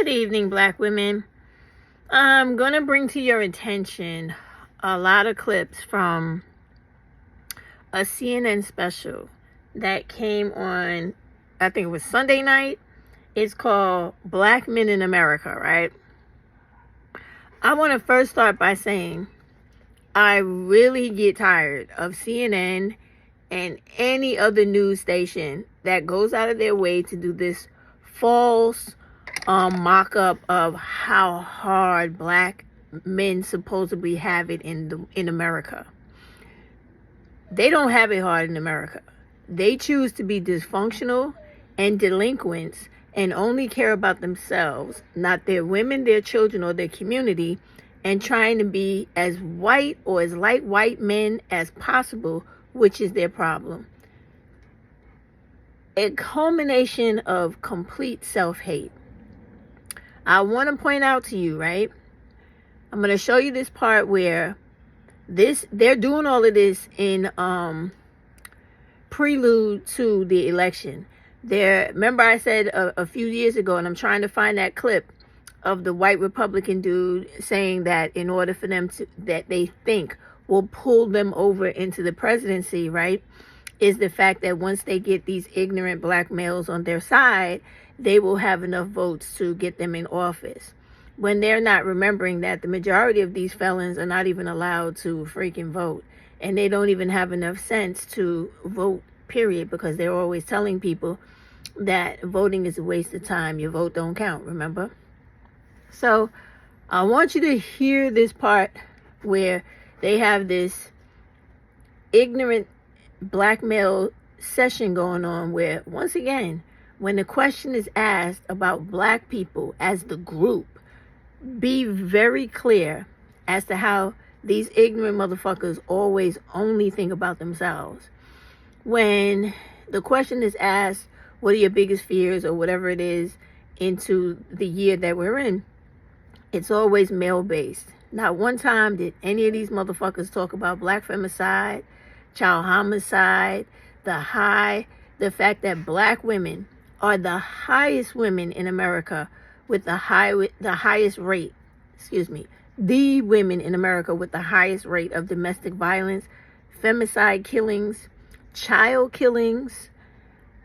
Good evening, Black women. I'm going to bring to your attention a lot of clips from a CNN special that came on, I think it was Sunday night. It's called Black Men in America, right? I want to first start by saying I really get tired of CNN and any other news station that goes out of their way to do this false mock-up of how hard black men supposedly have it in America. They don't have it hard in America. They choose to be dysfunctional and delinquents and only care about themselves, not their women, their children, or their community, and trying to be as white or as like white men as possible, which is their problem. A culmination of complete self-hate. I want to point out to you, right? I'm going to show you this part where they're doing all of this in prelude to the election. Remember I said a few years ago, and I'm trying to find that clip of the white Republican dude saying that in order for them to, that they think will pull them over into the presidency, right, is the fact that once they get these ignorant black males on their side, they will have enough votes to get them in office. When they're not remembering that the majority of these felons are not even allowed to freaking vote. And they don't even have enough sense to vote, period, because they're always telling people that voting is a waste of time. Your vote don't count, remember? So I want you to hear this part where they have this ignorant black male session going on where, once again, when the question is asked about black people as the group, be very clear as to how these ignorant motherfuckers always only think about themselves. When the question is asked, what are your biggest fears or whatever it is into the year that we're in, it's always male-based. Not one time did any of these motherfuckers talk about black femicide, child homicide, the fact that black women are the highest women in America with the highest rate, the women in America with the highest rate of domestic violence, femicide killings, child killings,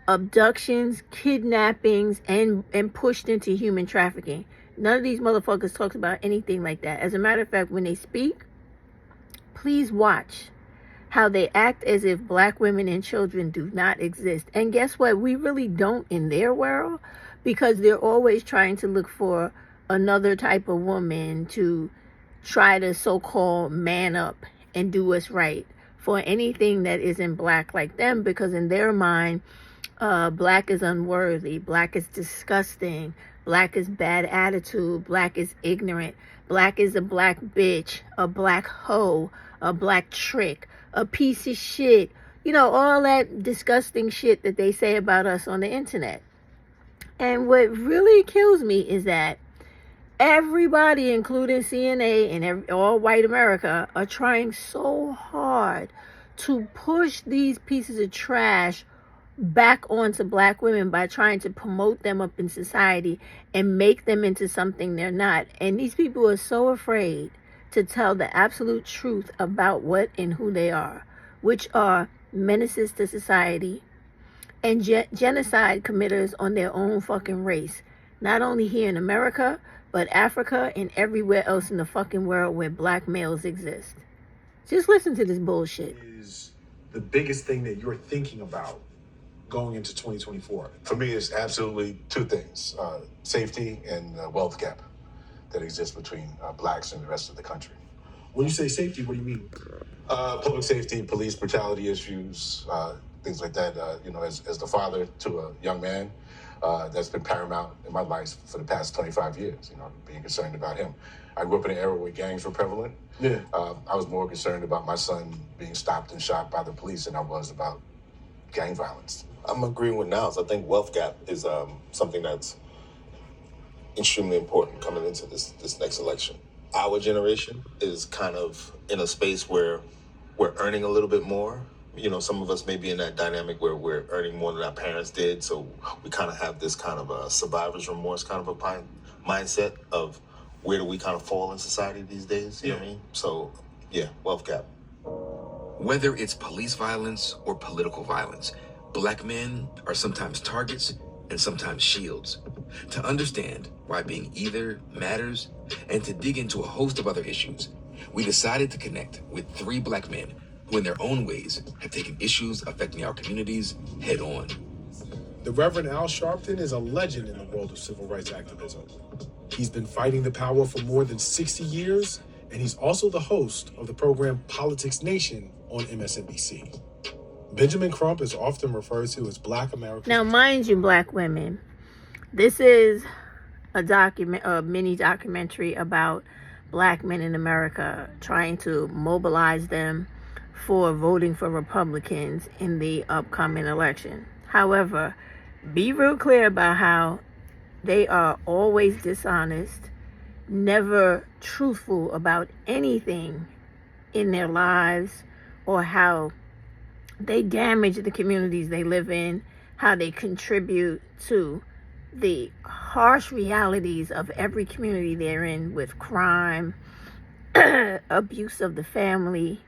abductions, kidnappings, and pushed into human trafficking. None of these motherfuckers talks about anything like that. As a matter of fact, when they speak, please watch how they act as if black women and children do not exist. And guess what? We really don't in their world, because they're always trying to look for another type of woman to try to so-called man up and do what's right for anything that isn't black like them, because in their mind, black is unworthy, black is disgusting, black is bad attitude, black is ignorant, black is a black bitch, a black hoe, a black trick, a piece of shit. You know, all that disgusting shit that they say about us on the internet. And what really kills me is that everybody, including CNN and all white America, are trying so hard to push these pieces of trash back onto black women by trying to promote them up in society and make them into something they're not. And these people are so afraid to tell the absolute truth about what and who they are, which are menaces to society and genocide committers on their own fucking race. Not only here in America, but Africa and everywhere else in the fucking world where black males exist. Just listen to this bullshit. Is the biggest thing that you're thinking about going into 2024? For me, it's absolutely two things: safety and wealth gap that exists between blacks and the rest of the country. When you say safety, what do you mean? Public safety, police brutality issues, things like that. As the father to a young man, that's been paramount in my life for the past 25 years, being concerned about him. I grew up in an era where gangs were prevalent. Yeah. I was more concerned about my son being stopped and shot by the police than I was about gang violence. I'm agreeing with Niles. I think wealth gap is something that's extremely important coming into this next election. Our generation is kind of in a space where we're earning a little bit more, some of us may be in that dynamic where we're earning more than our parents did, so we kind of have this kind of a survivor's remorse kind of a mindset of where do we kind of fall in society these days. You know what I mean? So yeah, wealth gap. Whether it's police violence or political violence, Black men are sometimes targets and sometimes shields. To understand why being either matters and to dig into a host of other issues, we decided to connect with 3 Black men who in their own ways have taken issues affecting our communities head on. The Reverend Al Sharpton is a legend in the world of civil rights activism. He's been fighting the power for more than 60 years, and he's also the host of the program Politics Nation on MSNBC. Benjamin Crump is often referred to as Black America's... Now, mind you, Black women, this is a mini documentary about Black men in America, trying to mobilize them for voting for Republicans in the upcoming election. However, be real clear about how they are always dishonest, never truthful about anything in their lives, or how they damage the communities they live in, how they contribute to the harsh realities of every community they're in, with crime, abuse of the family,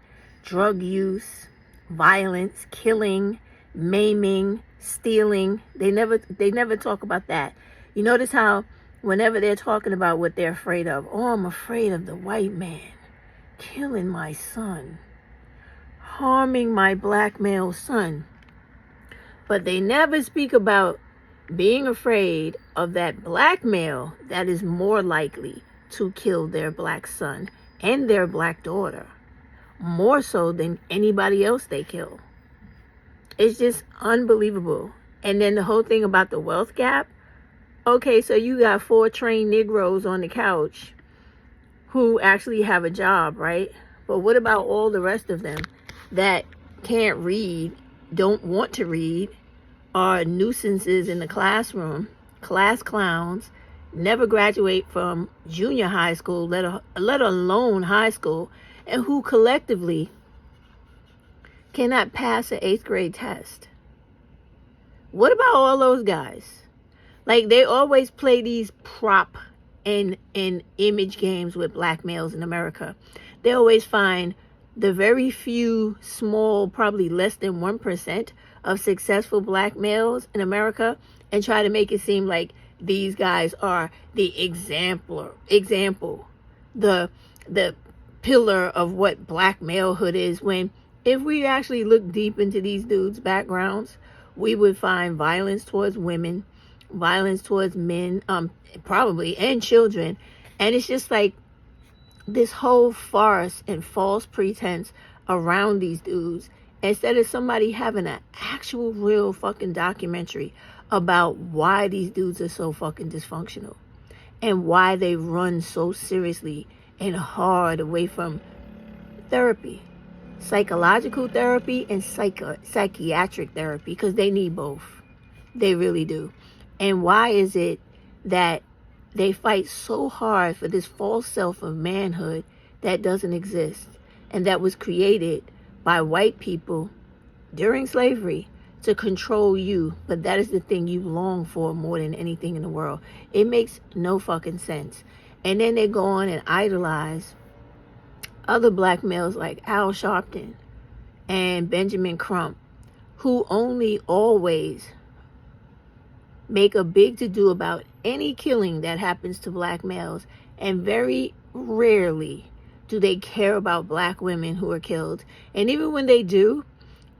drug use, violence, killing, maiming, stealing. They never talk about that. You notice how whenever they're talking about what they're afraid of, oh, I'm afraid of the white man killing my son, harming my Black male son. But they never speak about being afraid of that Black male that is more likely to kill their Black son and their Black daughter, more so than anybody else they kill. It's just unbelievable. And then the whole thing about the wealth gap. Okay, so you got 4 trained Negroes on the couch who actually have a job, right? But what about all the rest of them that can't read, don't want to read, are nuisances in the classroom, class clowns, never graduate from junior high school, let alone high school, and who collectively cannot pass an 8th grade test? What about all those guys? Like, they always play these prop and image games with Black males in America. They always find the very few, small, probably less than 1% of successful Black males in America and try to make it seem like these guys are the example, the pillar of what Black malehood is, when if we actually look deep into these dudes' backgrounds, we would find violence towards women, violence towards men, probably, and children. And it's just like this whole farce and false pretense around these dudes, instead of somebody having an actual real fucking documentary about why these dudes are so fucking dysfunctional and why they run so seriously and hard away from therapy, psychological therapy and psychiatric therapy, because they need both. They really do. And why is it that they fight so hard for this false self of manhood that doesn't exist and that was created by white people during slavery to control you, but that is the thing you long for more than anything in the world? It makes no fucking sense. And then they go on and idolize other Black males like Al Sharpton and Benjamin Crump, who only always make a big to-do about any killing that happens to Black males, and very rarely do they care about Black women who are killed. And even when they do,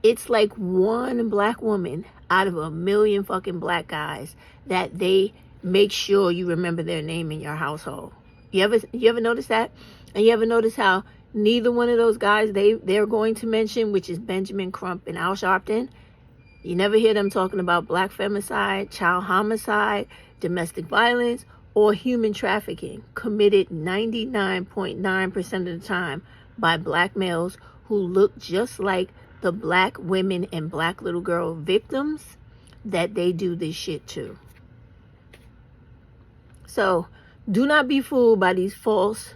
it's like one Black woman out of a million fucking Black guys that they make sure you remember their name in your household. You ever notice that? And you ever notice how neither one of those guys they're going to mention, which is Benjamin Crump and Al Sharpton, you never hear them talking about Black femicide, child homicide, domestic violence, or human trafficking committed 99.9% of the time by Black males who look just like the Black women and Black little girl victims that they do this shit to. So do not be fooled by these false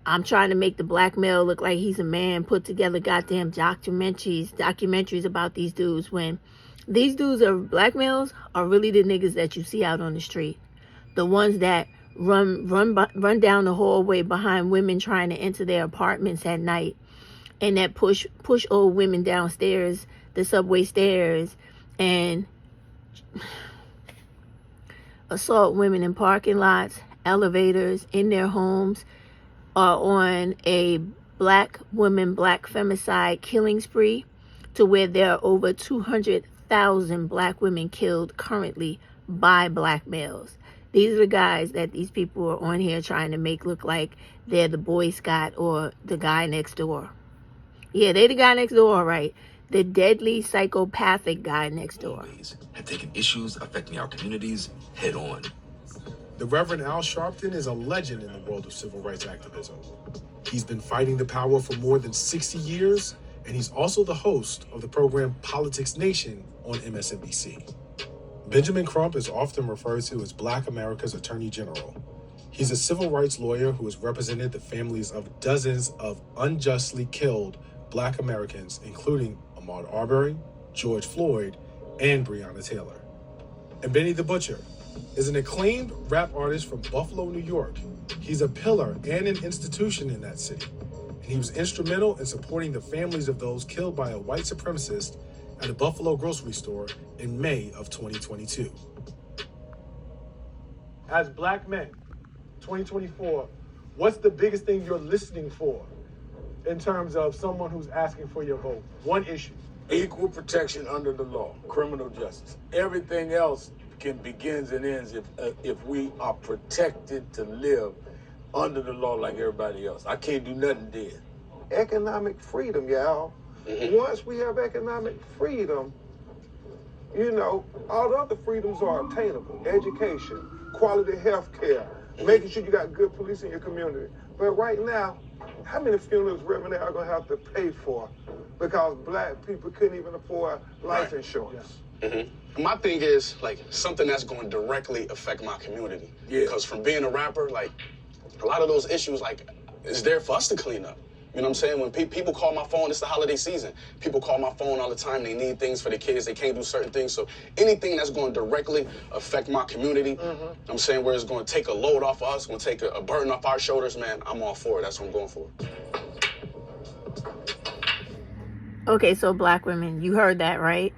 I'm trying to make the black male look like he's a man, put together goddamn documentaries about these dudes, when these dudes are black males are really the niggas that you see out on the street. The ones that run down the hallway behind women trying to enter their apartments at night, and that push old women downstairs, the subway stairs, and assault women in parking lots, elevators, in their homes, are on a black woman, black femicide killing spree, to where there are over 200,000 black women killed currently by black males. These are the guys that these people are on here trying to make look like they're the Boy Scout or the guy next door. Yeah, they're the guy next door, right? The deadly psychopathic guy next door. Always have taken issues affecting our communities head on. The Reverend Al Sharpton is a legend in the world of civil rights activism. He's been fighting the power for more than 60 years, and he's also the host of the program Politics Nation on MSNBC. Benjamin Crump is often referred to as Black America's Attorney General. He's a civil rights lawyer who has represented the families of dozens of unjustly killed Black Americans, including Ahmaud Arbery, George Floyd, and Breonna Taylor. And Benny the Butcher is an acclaimed rap artist from Buffalo, New York. He's a pillar and an institution in that city, and he was instrumental in supporting the families of those killed by a white supremacist at a Buffalo grocery store in May of 2022. As Black men, 2024, what's the biggest thing you're listening for in terms of someone who's asking for your vote? One issue. Equal protection under the law, criminal justice. Everything else begins and ends if we are protected to live under the law like everybody else. I can't do nothing dead. Economic freedom, y'all. Once we have economic freedom, you know, all the other freedoms are attainable. Education, quality health care, making sure you got good police in your community. But right now, how many funerals Reverend are going to have to pay for because black people couldn't even afford life insurance? My thing is, like, something that's going to directly affect my community. Yeah. Because from being a rapper, like, a lot of those issues, like, is there for us to clean up. You know what I'm saying? When people call my phone, it's the holiday season. People call my phone all the time. They need things for the kids. They can't do certain things. So anything that's going to directly affect my community, I'm saying where it's going to take a load off of us, going to take a burden off our shoulders, man, I'm all for it. That's what I'm going for. Okay, so black women, you heard that, right?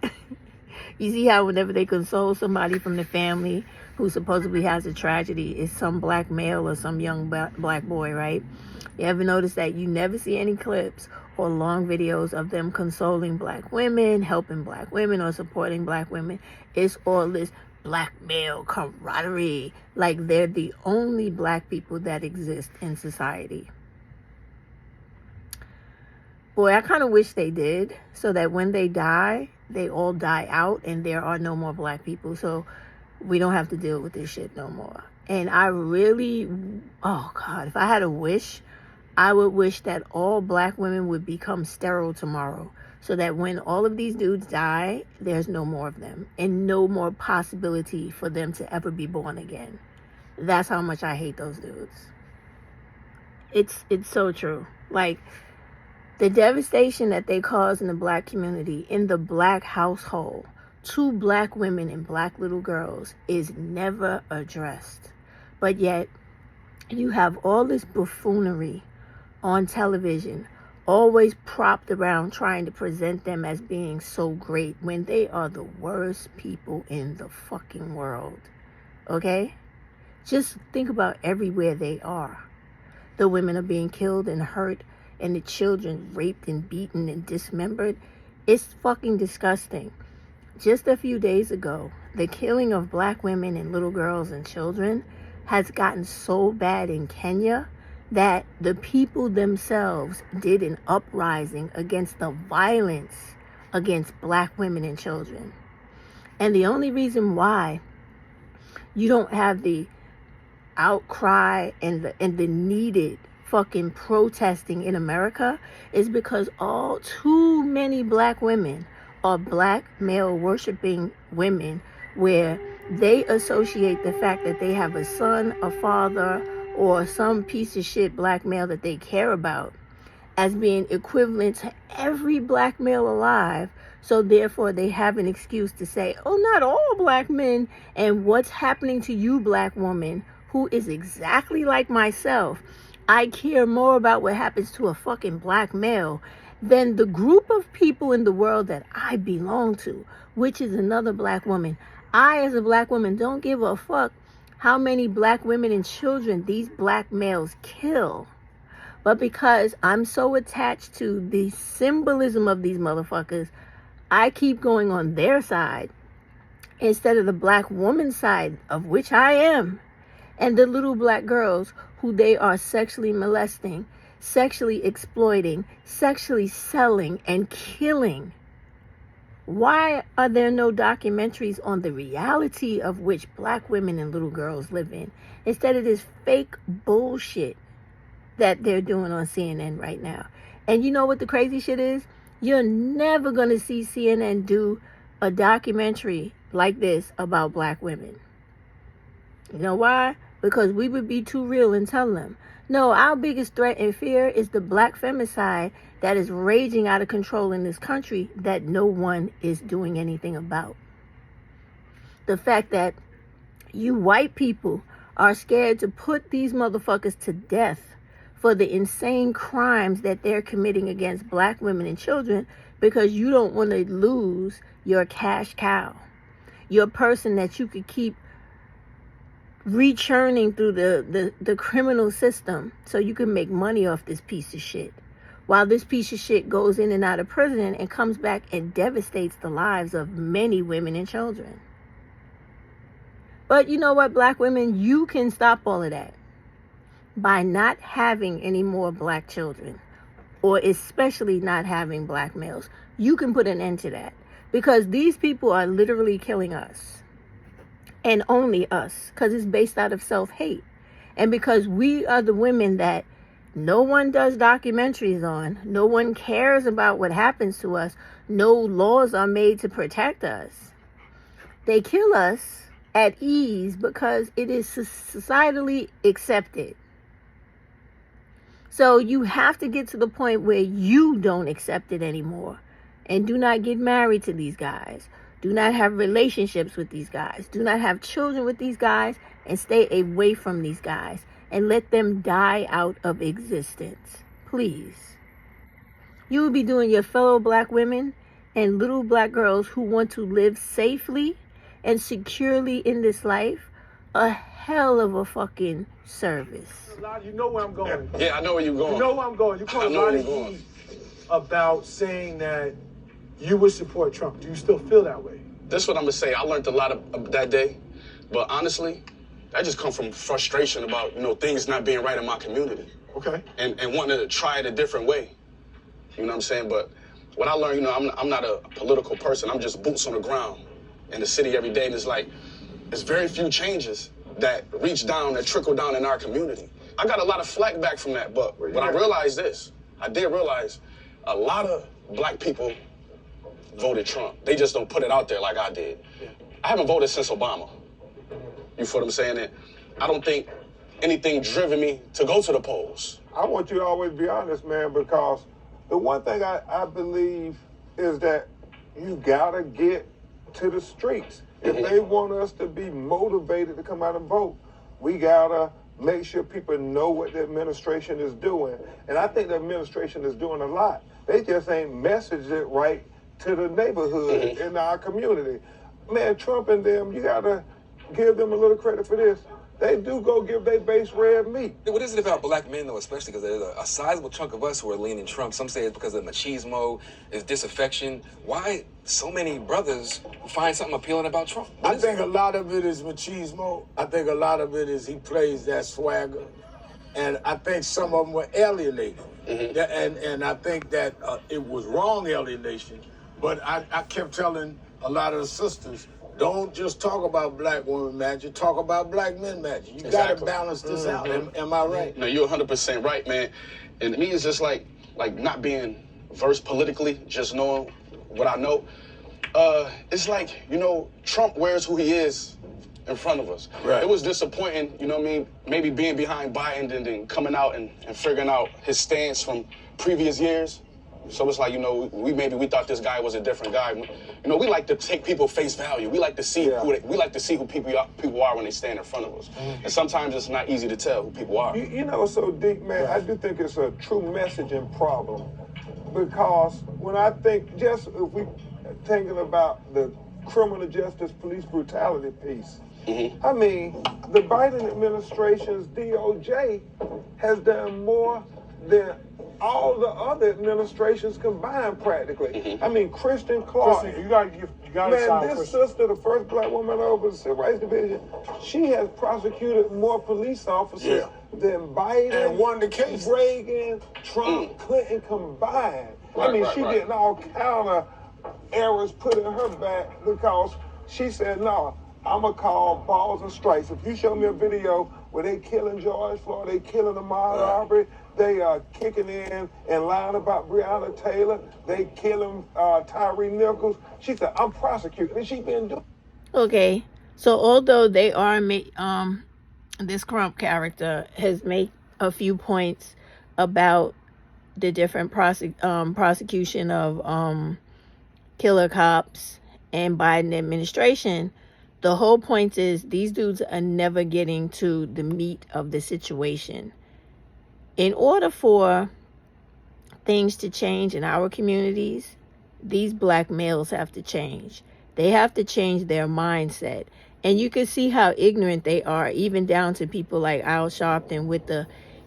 You see how whenever they console somebody from the family who supposedly has a tragedy, it's some black male or some young black boy, right? You ever notice that you never see any clips or long videos of them consoling black women, helping black women, or supporting black women? It's all this black male camaraderie, like they're the only black people that exist in society. Boy, I kind of wish they did, so that when they die, they all die out and there are no more black people, so we don't have to deal with this shit no more. And I really, oh God, if I had a wish, I would wish that all black women would become sterile tomorrow, so that when all of these dudes die, there's no more of them and no more possibility for them to ever be born again. That's how much I hate those dudes. It's so true. Like, the devastation that they cause in the black community, in the black household, to black women and black little girls, is never addressed. But yet, you have all this buffoonery on television, always propped around trying to present them as being so great when they are the worst people in the fucking world. Okay? Just think about everywhere they are. The women are being killed and hurt, and the children raped and beaten and dismembered. It's fucking disgusting. Just a few days ago, the killing of black women and little girls and children has gotten so bad in Kenya that the people themselves did an uprising against the violence against black women and children. And the only reason why you don't have the outcry and the needed fucking protesting in America is because all too many black women are black male worshiping women, where they associate the fact that they have a son, a father, or some piece of shit black male that they care about as being equivalent to every black male alive. So therefore they have an excuse to say, oh, not all black men. And what's happening to you, black woman, who is exactly like myself? I care more about what happens to a fucking black male than the group of people in the world that I belong to, which is another black woman. I, as a black woman, don't give a fuck how many black women and children these black males kill. But because I'm so attached to the symbolism of these motherfuckers, I keep going on their side instead of the black woman's side, of which I am, and the little black girls who they are sexually molesting, sexually exploiting, sexually selling, and killing. Why are there no documentaries on the reality of which black women and little girls live in, instead of this fake bullshit that they're doing on CNN right now? And you know what the crazy shit is? You're never going to see CNN do a documentary like this about black women. You know why? Because we would be too real and tell them, no, our biggest threat and fear is the black femicide that is raging out of control in this country that no one is doing anything about. The fact that you white people are scared to put these motherfuckers to death for the insane crimes that they're committing against black women and children because you don't want to lose your cash cow, your person that you could keep rechurning through the criminal system so you can make money off this piece of shit, while this piece of shit goes in and out of prison and comes back and devastates the lives of many women and children. But you know what, black women, you can stop all of that by not having any more black children, or especially not having black males. You can put an end to that, because these people are literally killing us, and only us, because it's based out of self-hate. And because we are the women that no one does documentaries on, no one cares about what happens to us, no laws are made to protect us, they kill us at ease because it is societally accepted. So you have to get to the point where you don't accept it anymore, and do not get married to these guys. Do not have relationships with these guys. Do not have children with these guys, and stay away from these guys and let them die out of existence. Please. You will be doing your fellow black women and little black girls who want to live safely and securely in this life a hell of a fucking service. You know where I'm going. Yeah, I know where you're going. You know where I'm going. You put a lot of heat about saying that you would support Trump. Do you still feel that way? This is what I'm going to say. I learned a lot of that day. But honestly, that just comes from frustration about, things not being right in my community. Okay. And wanting to try it a different way. You know what I'm saying? But what I learned, I'm not a political person. I'm just boots on the ground in the city every day. And it's like, there's very few changes that reach down, that trickle down in our community. I got a lot of flack back from that, but when I realized this, I did realize a lot of black people voted Trump. They just don't put it out there like I did. I haven't voted since Obama. You feel what I'm saying? And I don't think anything driven me to go to the polls. I want you to always be honest, man, because the one thing I believe is that you gotta get to the streets. If they want us to be motivated to come out and vote, we gotta make sure people know what the administration is doing. And I think the administration is doing a lot. They just ain't messaged it right to the neighborhood in our community. Man, Trump and them, you gotta give them a little credit for this. They do go give their base red meat. What is it about black men, though, especially because there's a sizable chunk of us who are leaning Trump? Some say it's because of machismo, it's disaffection. Why so many brothers find something appealing about Trump? I think a lot of it is machismo. I think a lot of it is he plays that swagger. And I think some of them were alienated. And I think that it was wrong alienation. But I kept telling a lot of the sisters, don't just talk about black women magic, talk about black men magic. You got to balance this out. Am I right? No, you're 100% right, man. And to me, it's just like not being versed politically, just knowing what I know. It's like, Trump wears who he is in front of us. Right. It was disappointing, you know what I mean? Maybe being behind Biden and then coming out and figuring out his stance from previous years. So it's like, you know, we thought this guy was a different guy. You know, we like to take people face value. We like to see who people are when they stand in front of us. And sometimes it's not easy to tell who people are. You know, so deep, man, I do think it's a true messaging problem. Because when I think, just if we thinking about the criminal justice police brutality piece, I mean, the Biden administration's DOJ has done more than all the other administrations combined, practically. I mean, Kristen Clark. Kristen, you gotta Man, sound this Kristen. sister, the first black woman over the Civil Rights Division, she has prosecuted more police officers than Biden, And won the case. Reagan, Trump, Clinton combined. I mean, she getting all kind of errors put in her back because she said, no, I'm going to call balls and strikes. If you show me a video where they killing George Floyd, they killing Ahmaud Arbery, they are kicking in and lying about Breonna Taylor, they killing Tyree Nichols, she said, I'm prosecuting. And she been doing. Okay, so although they are this Crump character has made a few points about the different prosecution of killer cops and Biden administration, the whole point is these dudes are never getting to the meat of the situation. In order for things to change in our communities, these black males have to change. They have to change their mindset. And you can see how ignorant they are, even down to people like Al Sharpton with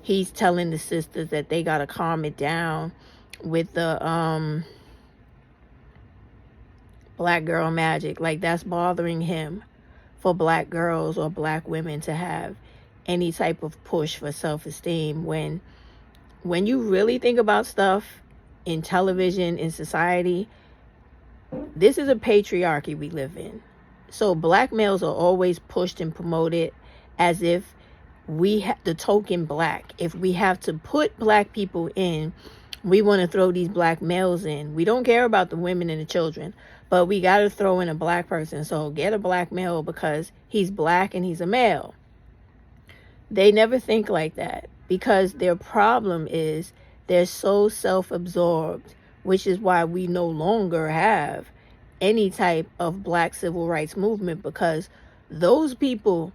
he's telling the sisters that they got to calm it down with the black girl magic. Like, that's bothering him for black girls or black women to have any type of push for self-esteem. When you really think about stuff in television, in society, this is a patriarchy we live in. So black males are always pushed and promoted as if we have the token black. If we have to put black people in, we want to throw these black males in. We don't care about the women and the children, but we got to throw in a black person. So get a black male because he's black and he's a male. They never think like that because their problem is they're so self-absorbed, which is why we no longer have any type of black civil rights movement, because those people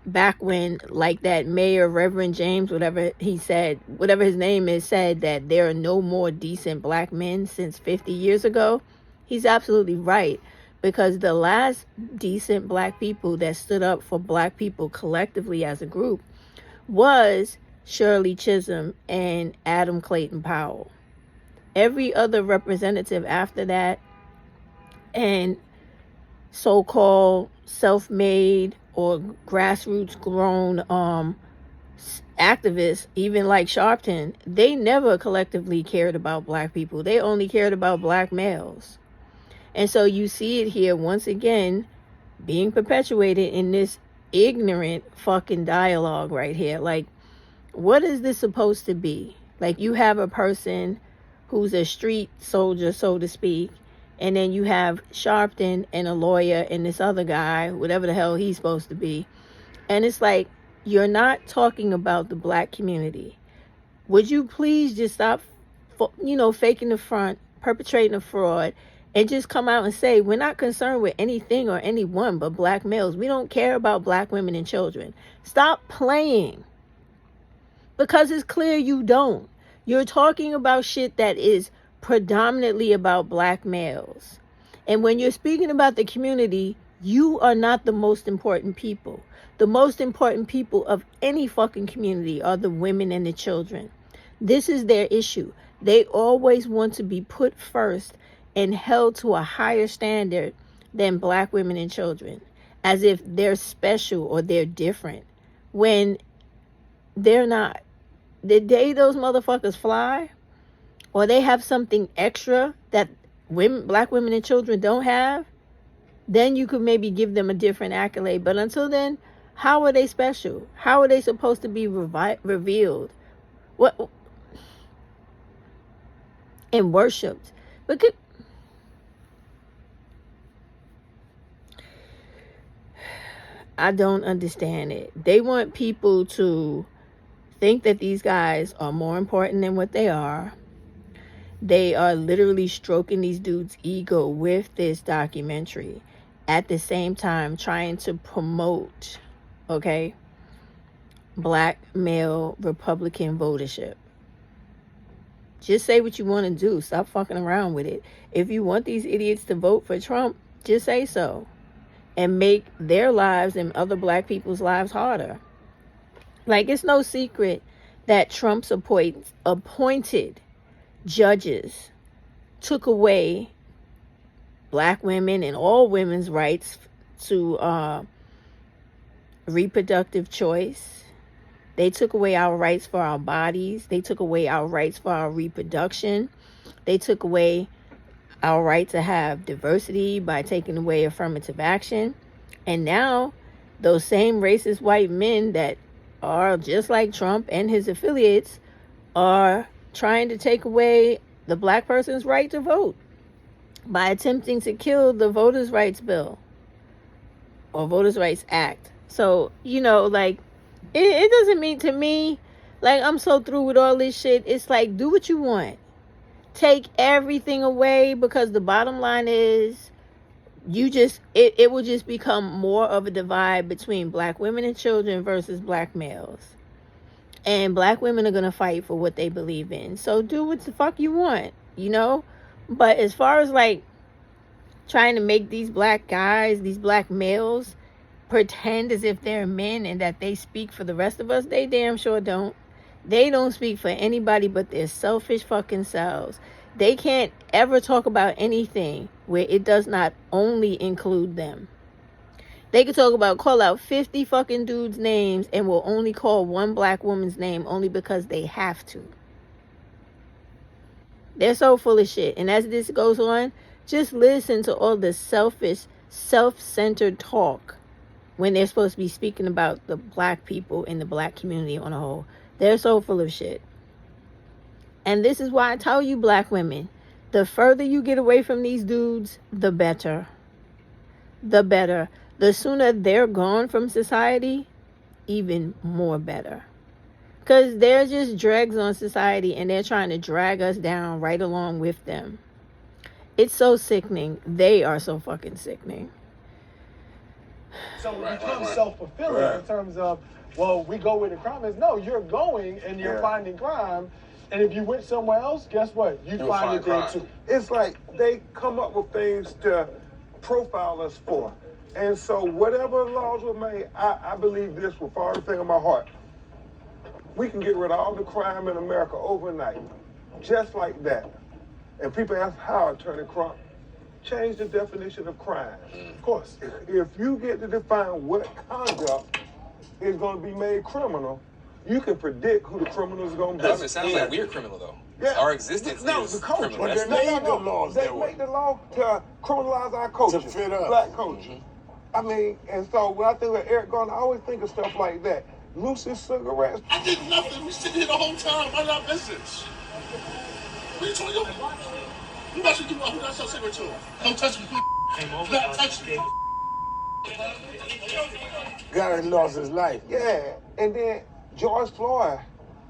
back when, like that mayor, Reverend James, whatever he said, whatever his name is, said that there are no more decent black men since 50 years ago. He's absolutely right, because the last decent black people that stood up for black people collectively as a group was Shirley Chisholm and Adam Clayton Powell. Every other representative after that, and so-called self-made or grassroots grown activists, even like Sharpton, they never collectively cared about black people. They only cared about black males. And so you see it here once again being perpetuated in this ignorant fucking dialogue right here. Like, what is this supposed to be? Like, you have a person who's a street soldier, so to speak, and then you have Sharpton and a lawyer and this other guy, whatever the hell he's supposed to be. And it's like, you're not talking about the black community. Would you please just stop, faking the front, perpetrating a fraud, and just come out and say, we're not concerned with anything or anyone but black males. We don't care about black women and children. Stop playing. Because it's clear you don't. You're talking about shit that is predominantly about black males. And when you're speaking about the community, you are not the most important people. The most important people of any fucking community are the women and the children. This is their issue. They always want to be put first and held to a higher standard than black women and children, as if they're special or they're different, when they're not. The day those motherfuckers fly, or they have something extra that black women and children don't have, then you could maybe give them a different accolade. But until then, how are they special? How are they supposed to be revealed? What? And worshipped? I don't understand it. They want people to think that these guys are more important than what they are. They are literally stroking these dudes' ego with this documentary, at the same time trying to promote, okay, black male Republican votership. Just say what you want to do. Stop fucking around with it. If you want these idiots to vote for Trump, just say so. And make their lives and other black people's lives harder. Like, it's no secret that Trump's appointed judges took away black women and all women's rights to reproductive choice. They took away our rights for our bodies. They took away our rights for our reproduction. They took away our right to have diversity by taking away affirmative action. And now those same racist white men that are just like Trump and his affiliates are trying to take away the black person's right to vote by attempting to kill the Voters' Rights Bill or Voters' Rights Act. So, you know, like, it doesn't mean to me, like, I'm so through with all this shit. It's like, do what you want. Take everything away, because the bottom line is it will just become more of a divide between black women and children versus black males. And black women are going to fight for what they believe in. So do what the fuck you want, you know? But as far as, like, trying to make these black guys, these black males, pretend as if they're men and that they speak for the rest of us, they damn sure don't. They don't speak for anybody but their selfish fucking selves. They can't ever talk about anything where it does not only include them. They could call out 50 fucking dudes' names and will only call one black woman's name only because they have to. They're so full of shit. And as this goes on, just listen to all the selfish, self-centered talk when they're supposed to be speaking about the black people in the black community on a whole. They're so full of shit. And this is why I tell you, black women, the further you get away from these dudes, the better. The better. The sooner they're gone from society, even more better. Because they're just dregs on society and they're trying to drag us down right along with them. It's so sickening. They are so fucking sickening. So it becomes self-fulfilling in terms of, well, we go where the crime is. No, you're going and you're finding crime. And if you went somewhere else, guess what? You'll find it there too. It's like they come up with things to profile us for. And so whatever laws were made, I believe this with everything in my heart. We can get rid of all the crime in America overnight, just like that. And people ask how, Attorney Crump, change the definition of crime. Of course. If you get to define what conduct is going to be made criminal, you can predict who the criminal is going to be. It sounds like we're criminal, though. Yeah. Our existence is criminal. But they made the laws. They make the law to criminalize our culture. To fit us. Black culture. Mm-hmm. I mean, and so when I think of Eric Garner, I always think of stuff like that. Lucy cigarettes. I did nothing. We sitting here the whole time. Mind our business. What are you talking about? Who else you do? Who else sell cigarettes to? Don't touch me. Don't touch me. Guy lost his life. Yeah, and then George Floyd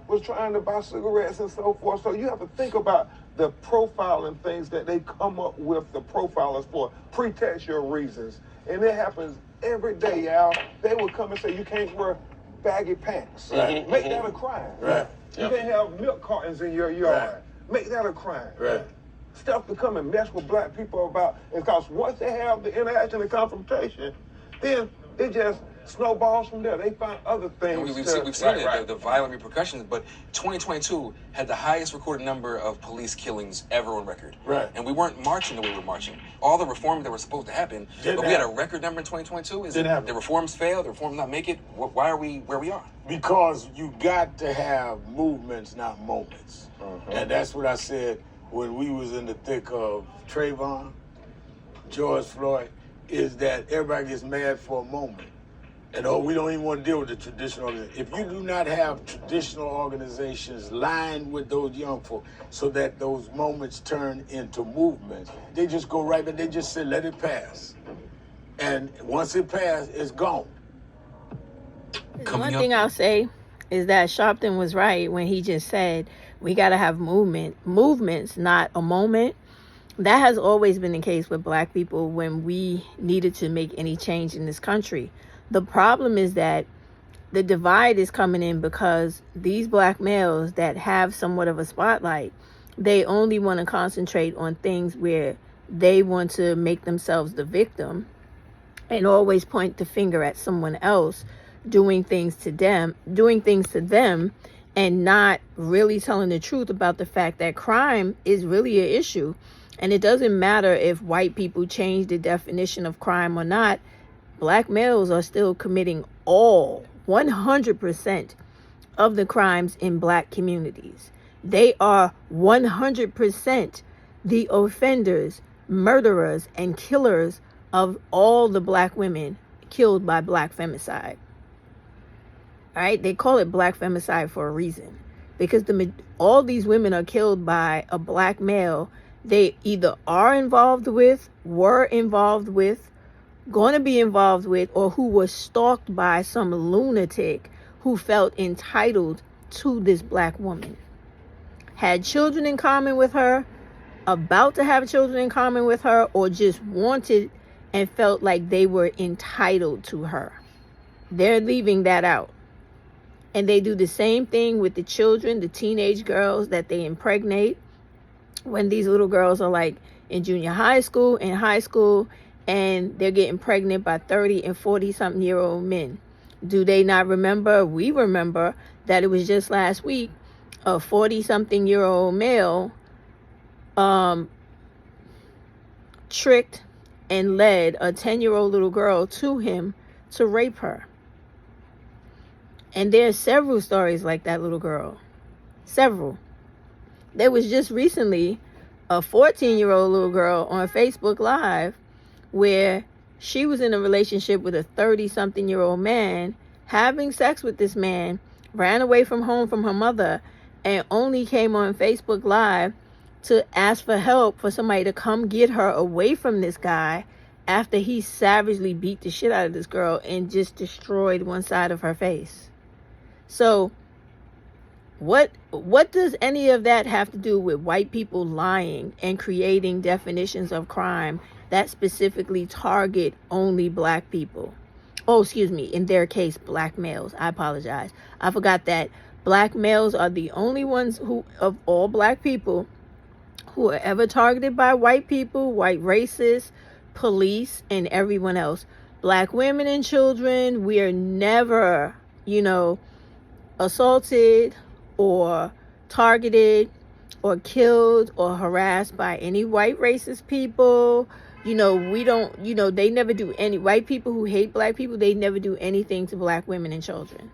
was trying to buy cigarettes and so forth. So you have to think about the profiling things that they come up with, the profilers for pretextual reasons. And it happens every day, y'all. They would come and say, you can't wear baggy pants. Right. Make that a crime. Right. You can't have milk cartons in your yard. Right. Make that a crime. Right. Stuff to come and mess with black people about. Because once they have the interaction and confrontation, then it just snowballs from there. They find other things. We've seen the violent repercussions, but 2022 had the highest recorded number of police killings ever on record. Right. And we weren't marching the way we were marching. All the reforms that were supposed to happen, but we had a record number in 2022. Is it the reforms failed? The reforms not make it? Why are we where we are? Because you got to have movements, not moments. And that's what I said when we was in the thick of Trayvon, George Floyd, is that everybody gets mad for a moment. And we don't even want to deal with the traditional organizations. If you do not have traditional organizations lined with those young folk so that those moments turn into movements, they just go right back. They just say, let it pass. And once it passes, it's gone. One thing I'll say is that Sharpton was right when he just said we got to have movements, not a moment. That has always been the case with black people when we needed to make any change in this country. The problem is that the divide is coming in because these black males that have somewhat of a spotlight, they only want to concentrate on things where they want to make themselves the victim and always point the finger at someone else doing things to them, and not really telling the truth about the fact that crime is really an issue. And it doesn't matter if white people change the definition of crime or not. Black males are still committing 100% of the crimes in black communities. They are 100% the offenders, murderers, and killers of all the black women killed by black femicide. All right, they call it black femicide for a reason, because all these women are killed by a black male they either are involved with, were involved with, going to be involved with, or who was stalked by some lunatic who felt entitled to this black woman, had children in common with her, about to have children in common with her, or just wanted and felt like they were entitled to her. They're leaving that out. And they do the same thing with the children, the teenage girls that they impregnate when these little girls are like in junior high school, in high school, and they're getting pregnant by 30 and 40-something year old men. Do they not remember? We remember that it was just last week a 40-something year old male tricked and led a 10-year-old little girl to him to rape her. And there's several stories like that little girl. Several. There was just recently a 14-year-old little girl on Facebook Live where she was in a relationship with a 30-something-year-old man, having sex with this man, ran away from home from her mother, and only came on Facebook Live to ask for help for somebody to come get her away from this guy after he savagely beat the shit out of this girl and just destroyed one side of her face. So what does any of that have to do with white people lying and creating definitions of crime that specifically target only black people? Oh, excuse me, in their case, black males. I apologize. I forgot that black males are the only ones who, of all black people, who are ever targeted by white people, white racists, police, and everyone else. Black women and children, we are never, assaulted or targeted or killed or harassed by any white racist people. We don't, they never do any, white people who hate black people, they never do anything to black women and children,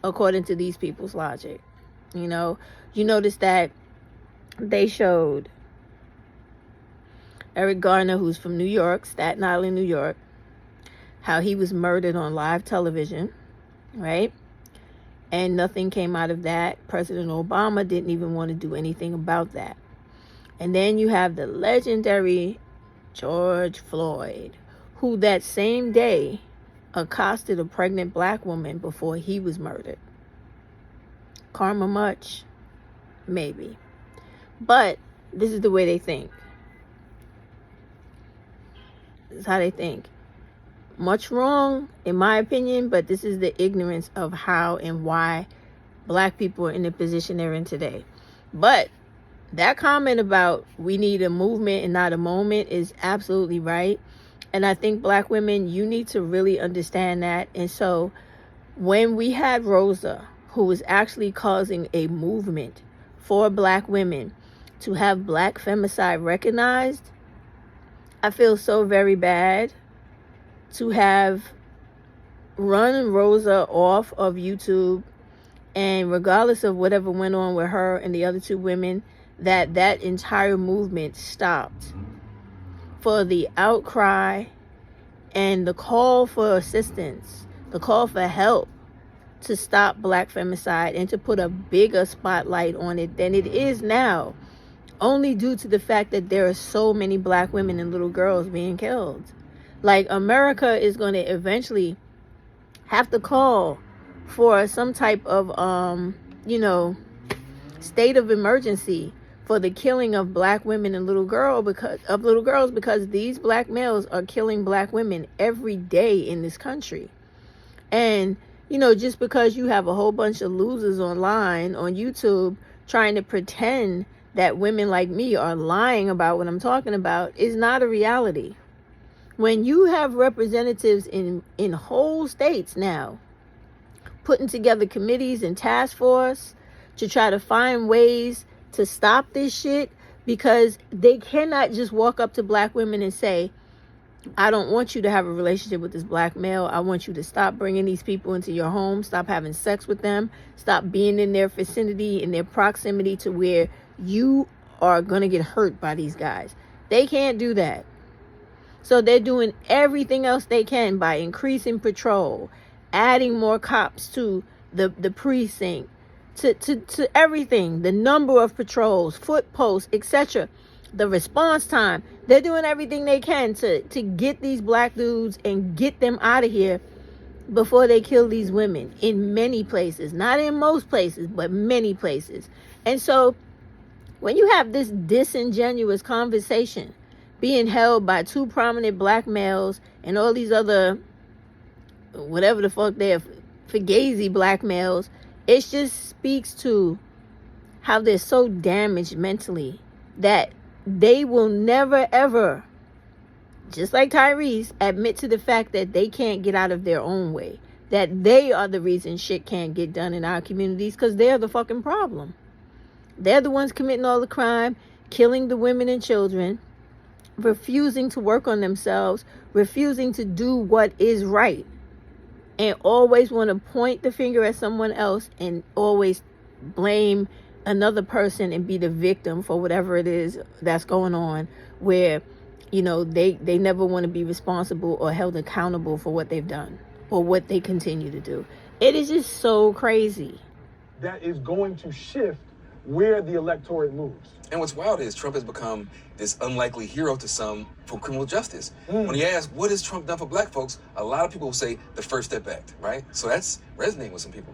according to these people's logic. You notice that they showed Eric Garner, who's from New York, Staten Island, New York, how he was murdered on live television, right? And nothing came out of that. President Obama didn't even want to do anything about that. And then you have the legendary George Floyd, who that same day accosted a pregnant black woman before he was murdered. Karma much? Maybe. But this is the way they think. This is how they think. Much wrong, in my opinion, but this is the ignorance of how and why black people are in the position they're in today. But that comment about we need a movement and not a moment is absolutely right. And I think black women, you need to really understand that. And so when we had Rosa, who was actually causing a movement for black women to have black femicide recognized, I feel so very bad to have run Rosa off of YouTube, and regardless of whatever went on with her and the other two women, that entire movement stopped for the outcry and the call for assistance, the call for help to stop black femicide and to put a bigger spotlight on it than it is now, only due to the fact that there are so many black women and little girls being killed. Like, America is going to eventually have to call for some type of, state of emergency for the killing of black women and little girls because these black males are killing black women every day in this country. And, just because you have a whole bunch of losers online on YouTube trying to pretend that women like me are lying about what I'm talking about is not a reality. When you have representatives in whole states now putting together committees and task force to try to find ways to stop this shit, because they cannot just walk up to black women and say, I don't want you to have a relationship with this black male. I want you to stop bringing these people into your home, stop having sex with them, stop being in their vicinity, in their proximity to where you are going to get hurt by these guys. They can't do that. So they're doing everything else they can by increasing patrol, adding more cops to the precinct, to everything, the number of patrols, foot posts, etc., the response time. They're doing everything they can to get these black dudes and get them out of here before they kill these women in many places. Not in most places, but many places. And so when you have this disingenuous conversation being held by two prominent black males and all these other, whatever the fuck they're, fugazi black males, it just speaks to how they're so damaged mentally that they will never ever, just like Tyrese, admit to the fact that they can't get out of their own way, that they are the reason shit can't get done in our communities, because they're the fucking problem. They're the ones committing all the crime, killing the women and children, refusing to work on themselves, refusing to do what is right, and always want to point the finger at someone else and always blame another person and be the victim for whatever it is that's going on, where, they never want to be responsible or held accountable for what they've done or what they continue to do. It is just so crazy. That is going to shift where the electorate moves. And what's wild is Trump has become this unlikely hero to some for criminal justice. When you ask, what has Trump done for black folks? A lot of people will say the First Step Act, right? So that's resonating with some people.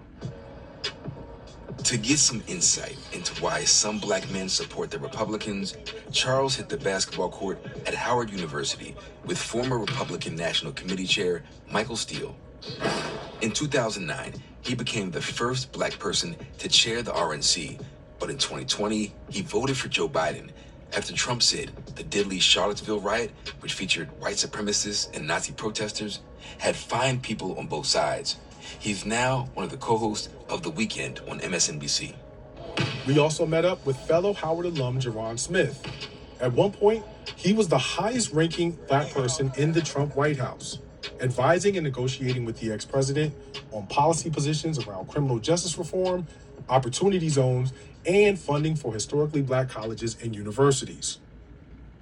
To get some insight into why some black men support the Republicans, Charles hit the basketball court at Howard University with former Republican National Committee Chair Michael Steele. In 2009, he became the first black person to chair the RNC, but in 2020, he voted for Joe Biden after Trump said the deadly Charlottesville riot, which featured white supremacists and Nazi protesters, had fined people on both sides. He's now one of the co-hosts of The Weekend on MSNBC. We also met up with fellow Howard alum Jaron Smith. At one point, he was the highest-ranking black person in the Trump White House, advising and negotiating with the ex-president on policy positions around criminal justice reform, opportunity zones, and funding for historically black colleges and universities.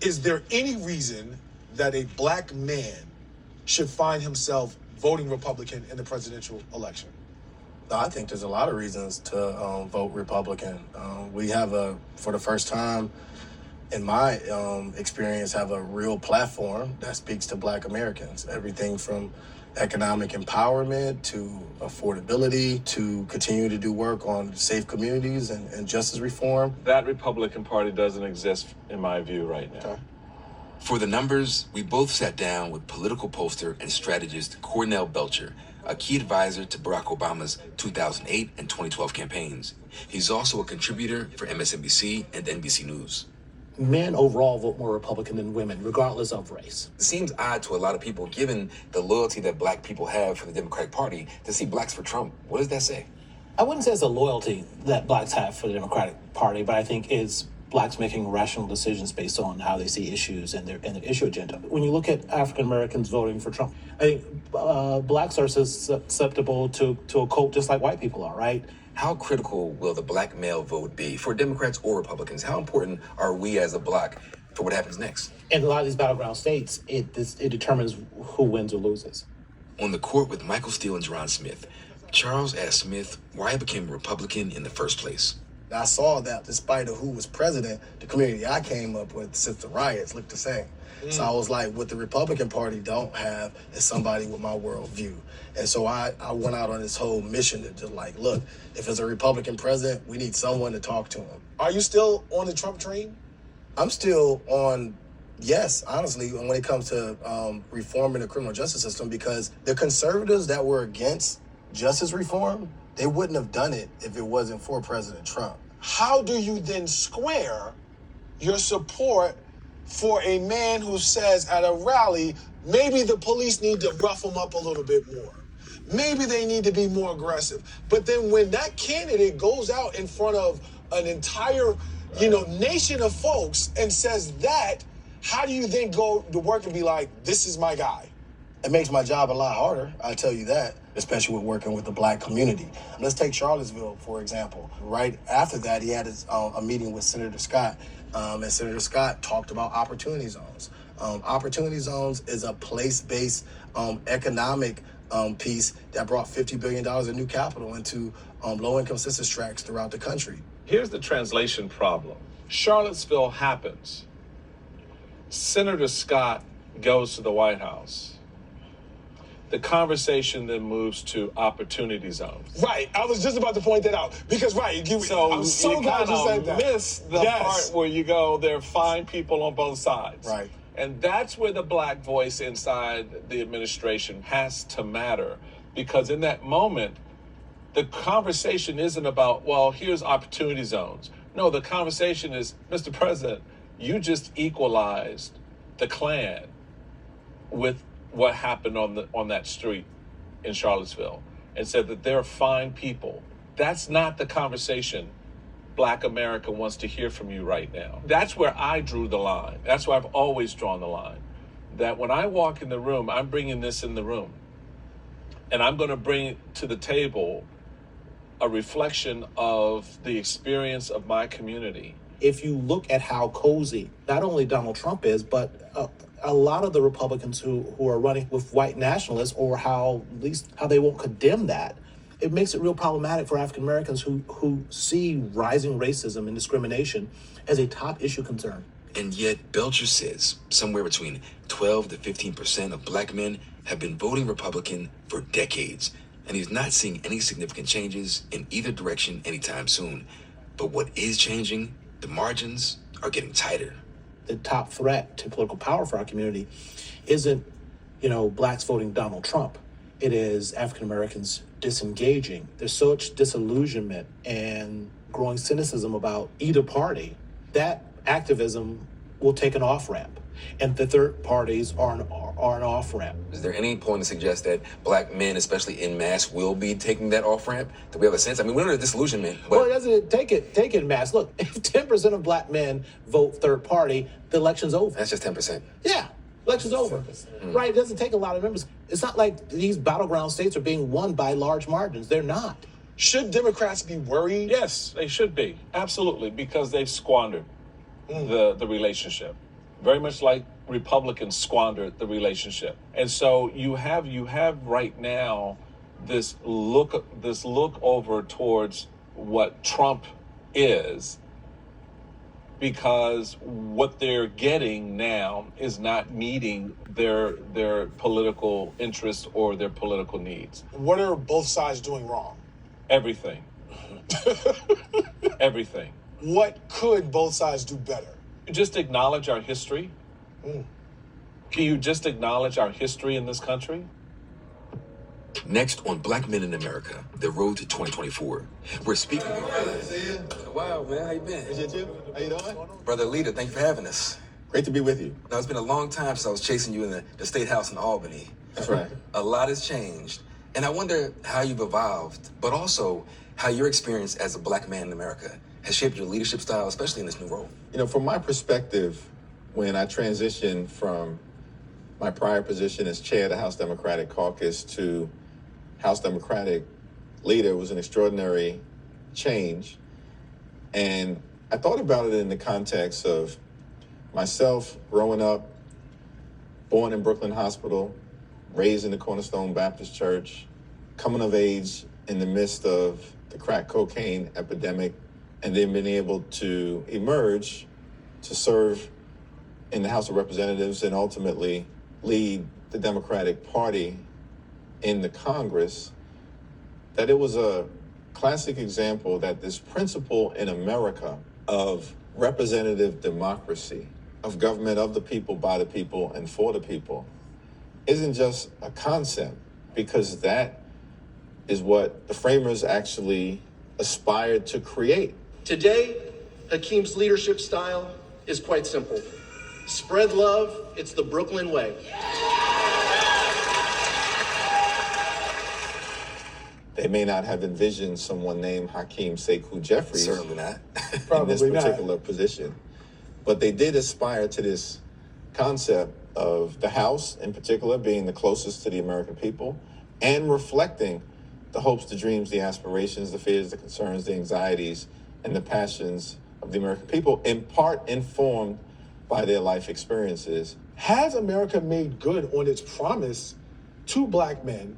Is there any reason that a black man should find himself voting Republican in the presidential election? I think there's a lot of reasons to vote Republican. We have for the first time in my experience, have a real platform that speaks to black Americans. Everything from economic empowerment to affordability to continue to do work on safe communities and justice reform. That Republican Party doesn't exist, in my view, right now. Okay. For the numbers, we both sat down with political pollster and strategist Cornell Belcher, a key advisor to Barack Obama's 2008 and 2012 campaigns. He's also a contributor for MSNBC and NBC News. Men overall vote more Republican than women, regardless of race. It seems odd to a lot of people, given the loyalty that black people have for the Democratic Party, to see blacks for Trump. What does that say? I wouldn't say it's a loyalty that blacks have for the Democratic Party, but I think it's blacks making rational decisions based on how they see issues and their issue agenda. When you look at African Americans voting for Trump, I think blacks are susceptible to a cult just like white people are, right? How critical will the black male vote be for Democrats or Republicans? How important are we as a bloc for what happens next? In a lot of these battleground states, it determines who wins or loses. On the court with Michael Steele and Jaron Smith, Charles asked Smith why he became a Republican in the first place. And I saw that despite of who was president, the community I came up with since the riots looked the same. So I was like, what the Republican Party don't have is somebody with my worldview. And so I went out on this whole mission to just like, look, if it's a Republican president, we need someone to talk to him. Are you still on the Trump train? I'm still on, yes, honestly, when it comes to reforming the criminal justice system, because the conservatives that were against justice reform, they wouldn't have done it if it wasn't for President Trump. How do you then square your support for a man who says at a rally, maybe the police need to rough them up a little bit more? Maybe they need to be more aggressive. But then when that candidate goes out in front of an entire, nation of folks and says that, how do you then go to work and be like, this is my guy? It makes my job a lot harder, I'll tell you that, especially with working with the black community. Let's take Charlottesville, for example. Right after that, he had a meeting with Senator Scott, and Senator Scott talked about opportunity zones. Opportunity zones is a place-based economic piece that brought $50 billion in new capital into low-income census tracts throughout the country. Here's the translation problem. Charlottesville happens. Senator Scott goes to the White House. The conversation then moves to opportunity zones. Right. I was just about to point that out. Because, I'm so glad you said that. Miss the part where you go, there are fine people on both sides. Right. And that's where the black voice inside the administration has to matter. Because in that moment, the conversation isn't about, well, here's opportunity zones. No, the conversation is, Mr. President, you just equalized the Klan with what happened on that street in Charlottesville and said that they're fine people. That's not the conversation Black America wants to hear from you right now. That's where I drew the line. That's where I've always drawn the line. That when I walk in the room, I'm bringing this in the room. And I'm going to bring to the table a reflection of the experience of my community. If you look at how cozy not only Donald Trump is, but a lot of the Republicans who are running with white nationalists, or how they won't condemn that, it makes it real problematic for African Americans who see rising racism and discrimination as a top issue concern. And yet Belcher says somewhere between 12 to 15% of black men have been voting Republican for decades, and he's not seeing any significant changes in either direction anytime soon. But what is changing? The margins are getting tighter. The top threat to political power for our community isn't, blacks voting Donald Trump. It is African Americans disengaging. There's such disillusionment and growing cynicism about either party. That activism will take an off-ramp, and the third parties are an off-ramp. Is there any point to suggest that black men, especially en masse, will be taking that off-ramp? Do we have a sense? I mean, we're under disillusionment. But... Well, it doesn't take it en masse. Look, if 10% of black men vote third party, the election's over. That's just 10%. Yeah, election's over. Right? It doesn't take a lot of members. It's not like these battleground states are being won by large margins. They're not. Should Democrats be worried? Yes, they should be. Absolutely, because they've squandered the relationship. Very much like Republicans squandered the relationship. And so you have right now this look over towards what Trump is, because what they're getting now is not meeting their political interests or their political needs. What are both sides doing wrong? Everything. Everything. What could both sides do better? Just acknowledge our history. Can you just acknowledge our history in this country? Next on Black Men in America, the road to 2024, we're speaking with... Wow, man, how you been? Appreciate you. How you doing? Brother Leader, thank you for having us. Great to be with you. Now, it's been a long time since I was chasing you in the State House in Albany. That's right. A lot has changed. And I wonder how you've evolved, but also how your experience as a black man in America has shaped your leadership style, especially in this new role. From my perspective, when I transitioned from my prior position as chair of the House Democratic Caucus to House Democratic leader, was an extraordinary change. And I thought about it in the context of myself growing up, born in Brooklyn Hospital, raised in the Cornerstone Baptist Church, coming of age in the midst of the crack cocaine epidemic and then been able to emerge to serve in the House of Representatives and ultimately lead the Democratic Party in the Congress, that it was a classic example that this principle in America of representative democracy, of government of the people, by the people, and for the people, isn't just a concept, because that is what the framers actually aspired to create. Today, Hakeem's leadership style is quite simple. Spread love, it's the Brooklyn way. They may not have envisioned someone named Hakeem Sekou Jeffries Certainly not. in this particular position, but they did aspire to this concept of the House in particular being the closest to the American people and reflecting the hopes, the dreams, the aspirations, the fears, the concerns, the anxieties, and the passions of the American people, in part informed by their life experiences. Has America made good on its promise to black men?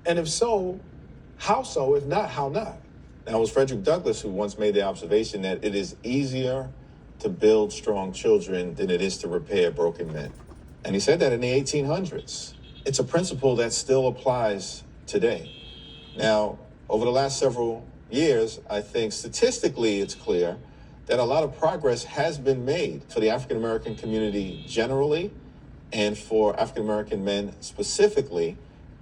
And if so, how so? If not, how not? Now, it was Frederick Douglass who once made the observation that it is easier to build strong children than it is to repair broken men. And he said that in the 1800s. It's a principle that still applies today. Now, over the last several years, I think statistically it's clear that a lot of progress has been made for the African American community generally and for African American men specifically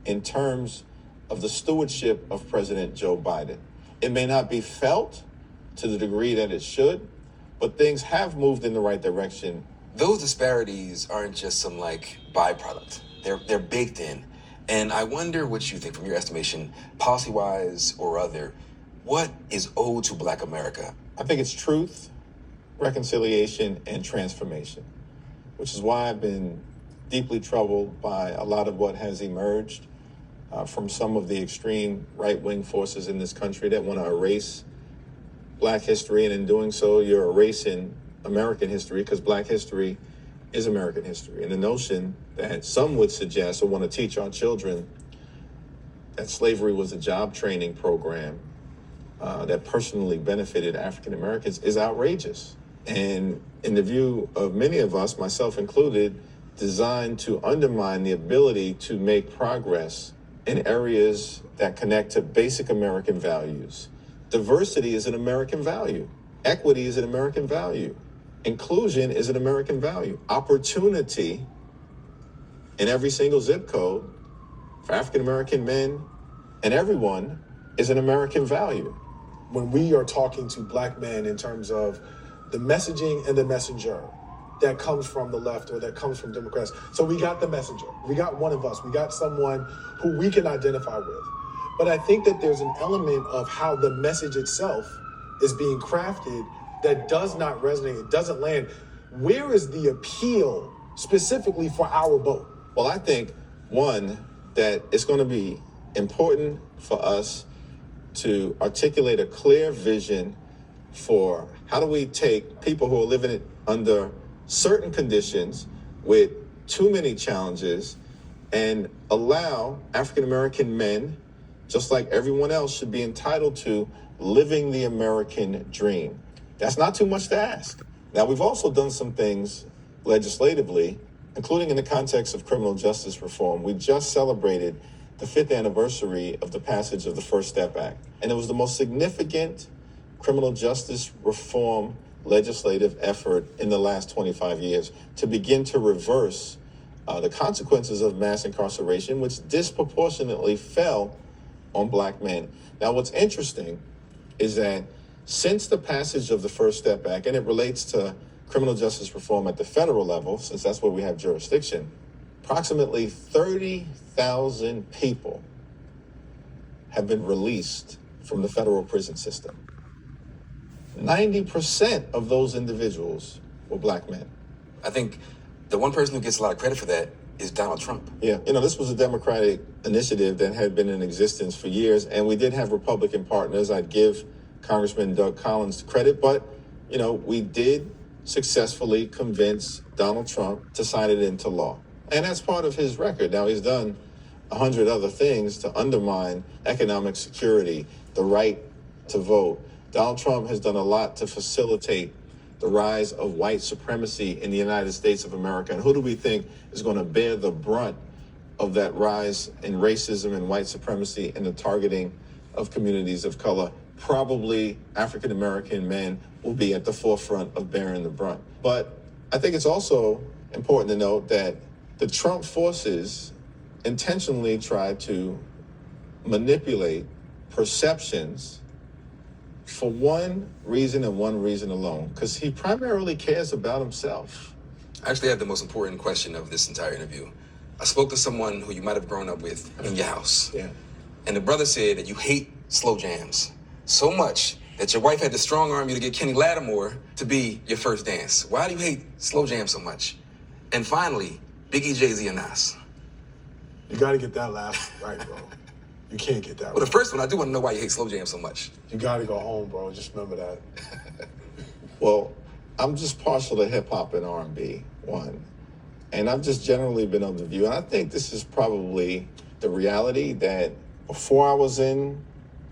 in terms of the stewardship of President Joe Biden. It may not be felt to the degree that it should, but things have moved in the right direction. Those disparities aren't just some like byproduct. They're baked in. And I wonder what you think, from your estimation, policy-wise or other, what is owed to Black America? I think it's truth, reconciliation, and transformation, which is why I've been deeply troubled by a lot of what has emerged from some of the extreme right-wing forces in this country that want to erase Black history, and in doing so, you're erasing American history, because Black history is American history. And the notion that some would suggest or want to teach our children that slavery was a job training program that personally benefited African Americans is outrageous. And in the view of many of us, myself included, designed to undermine the ability to make progress in areas that connect to basic American values. Diversity is an American value. Equity is an American value. Inclusion is an American value. Opportunity in every single zip code for African American men and everyone is an American value. When we are talking to black men in terms of the messaging and the messenger that comes from the left or that comes from Democrats. So we got the messenger. We got one of us. We got someone who we can identify with. But I think that there's an element of how the message itself is being crafted that does not resonate. It doesn't land. Where is the appeal specifically for our vote? Well, I think, one, that it's going to be important for us to articulate a clear vision for how do we take people who are living under certain conditions with too many challenges and allow African American men, just like everyone else, should be entitled to living the American dream. That's not too much to ask. Now, we've also done some things legislatively, including in the context of criminal justice reform. We just celebrated the 5th anniversary of the passage of the First Step Act, and it was the most significant criminal justice reform legislative effort in the last 25 years to begin to reverse the consequences of mass incarceration, which disproportionately fell on black men. Now, what's interesting is that since the passage of the First Step Act, and it relates to criminal justice reform at the federal level, since that's where we have jurisdiction, approximately 30,000 people have been released from the federal prison system. 90% of those individuals were black men. I think the one person who gets a lot of credit for that is Donald Trump. Yeah, this was a Democratic initiative that had been in existence for years, and we did have Republican partners. I'd give Congressman Doug Collins credit, but, we did successfully convince Donald Trump to sign it into law. And that's part of his record. Now, he's done 100 other things to undermine economic security, the right to vote, Donald Trump has done a lot to facilitate the rise of white supremacy in the United States of America. And who do we think is going to bear the brunt of that rise in racism and white supremacy and the targeting of communities of color? Probably African American men will be at the forefront of bearing the brunt. But I think it's also important to note that the Trump forces intentionally try to manipulate perceptions for one reason and one reason alone, because he primarily cares about himself. I actually had the most important question of this entire interview. I spoke to someone who you might have grown up with in your house. Yeah. And the brother said that you hate slow jams so much that your wife had to strong arm you to get Kenny Lattimore to be your first dance. Why do you hate slow jams so much? And finally, Biggie, Jay-Z, and Nas. You got to get that last right, bro. You can't get that Well, the first one, I do want to know why you hate slow jams so much. You got to go home, bro. Just remember that. Well, I'm just partial to hip hop and R&B, one. And I've just generally been of the view, and I think this is probably the reality, that before I was in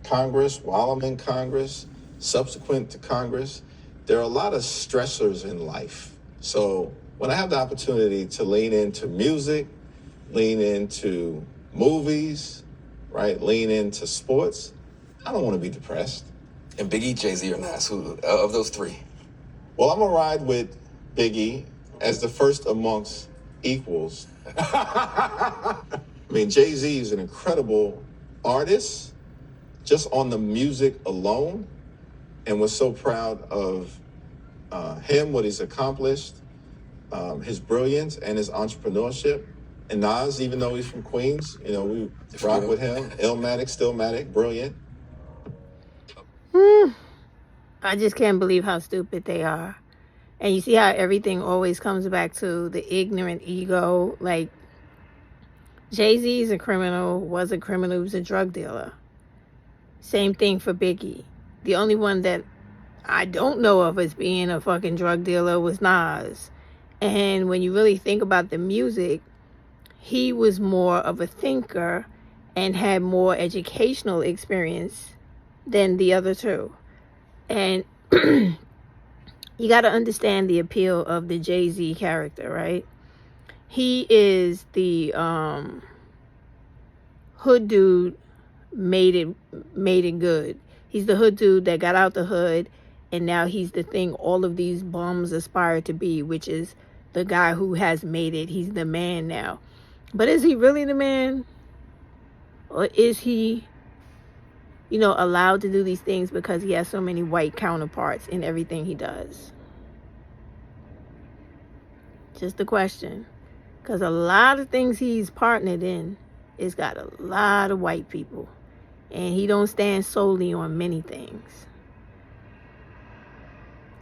Congress, while I'm in Congress, subsequent to Congress, there are a lot of stressors in life. So when I have the opportunity to lean into music, lean into movies, right, lean into sports, I don't want to be depressed. And Biggie, Jay-Z, or Nas, who of those three? Well, I'm going to ride with Biggie as the first amongst equals. I mean, Jay-Z is an incredible artist just on the music alone, and we're so proud of him, what he's accomplished, his brilliance and his entrepreneurship. And Nas, even though he's from Queens, you know, we rock with him. Illmatic, Stillmatic, brilliant. I just can't believe how stupid they are. And you see how everything always comes back to the ignorant ego. Like, Jay-Z is a criminal, was a criminal, he was a drug dealer. Same thing for Biggie. The only one that I don't know of as being a fucking drug dealer was Nas. And when you really think about the music, he was more of a thinker and had more educational experience than the other two. And you got to understand the appeal of the Jay-Z character, right? He is the hood dude made it good. He's the hood dude that got out the hood, and now he's the thing all of these bums aspire to be, which is the guy who has made it. He's the man now. But is he really the man? Or is he, you know, allowed to do these things because he has so many white counterparts in everything he does? Just a question. Because a lot of things he's partnered in, it's got a lot of white people. And he don't stand solely on many things.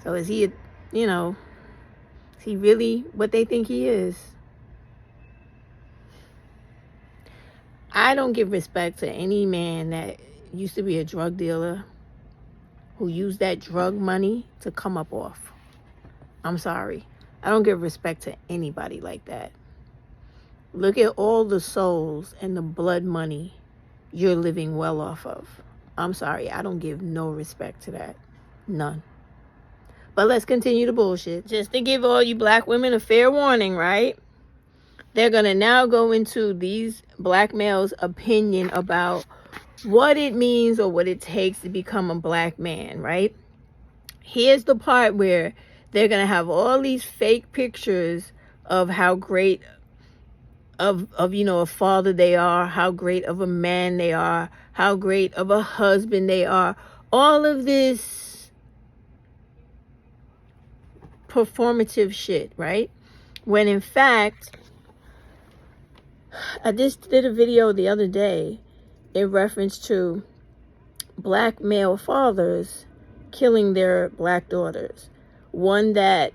So is he, you know, is he really what they think he is? I don't give respect to any man that used to be a drug dealer who used that drug money to come up off. I'm sorry. I don't give respect to anybody like that. Look at all the souls and the blood money you're living well off of. I'm sorry. I don't give no respect to that. None. But let's continue the bullshit. Just to give all you black women a fair warning, right? They're going to now go into these black males' opinion about what it means or what it takes to become a black man, right? Here's the part where they're going to have all these fake pictures of how great of you know, a father they are, how great of a man they are, how great of a husband they are. All of this performative shit, right? When in fact, I just did a video the other day in reference to black male fathers killing their black daughters. One that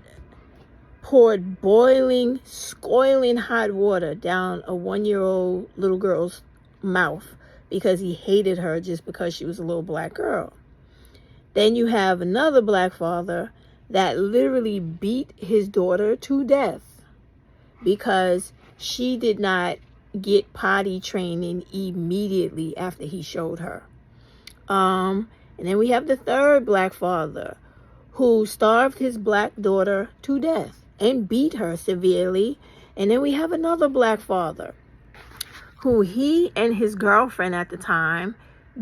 poured boiling, scoiling hot water down a 1-year-old little girl's mouth because he hated her just because she was a little black girl. Then you have another black father that literally beat his daughter to death because she did not get potty training immediately after he showed her. And then we have the third black father who starved his black daughter to death and beat her severely. And then we have another black father who he and his girlfriend at the time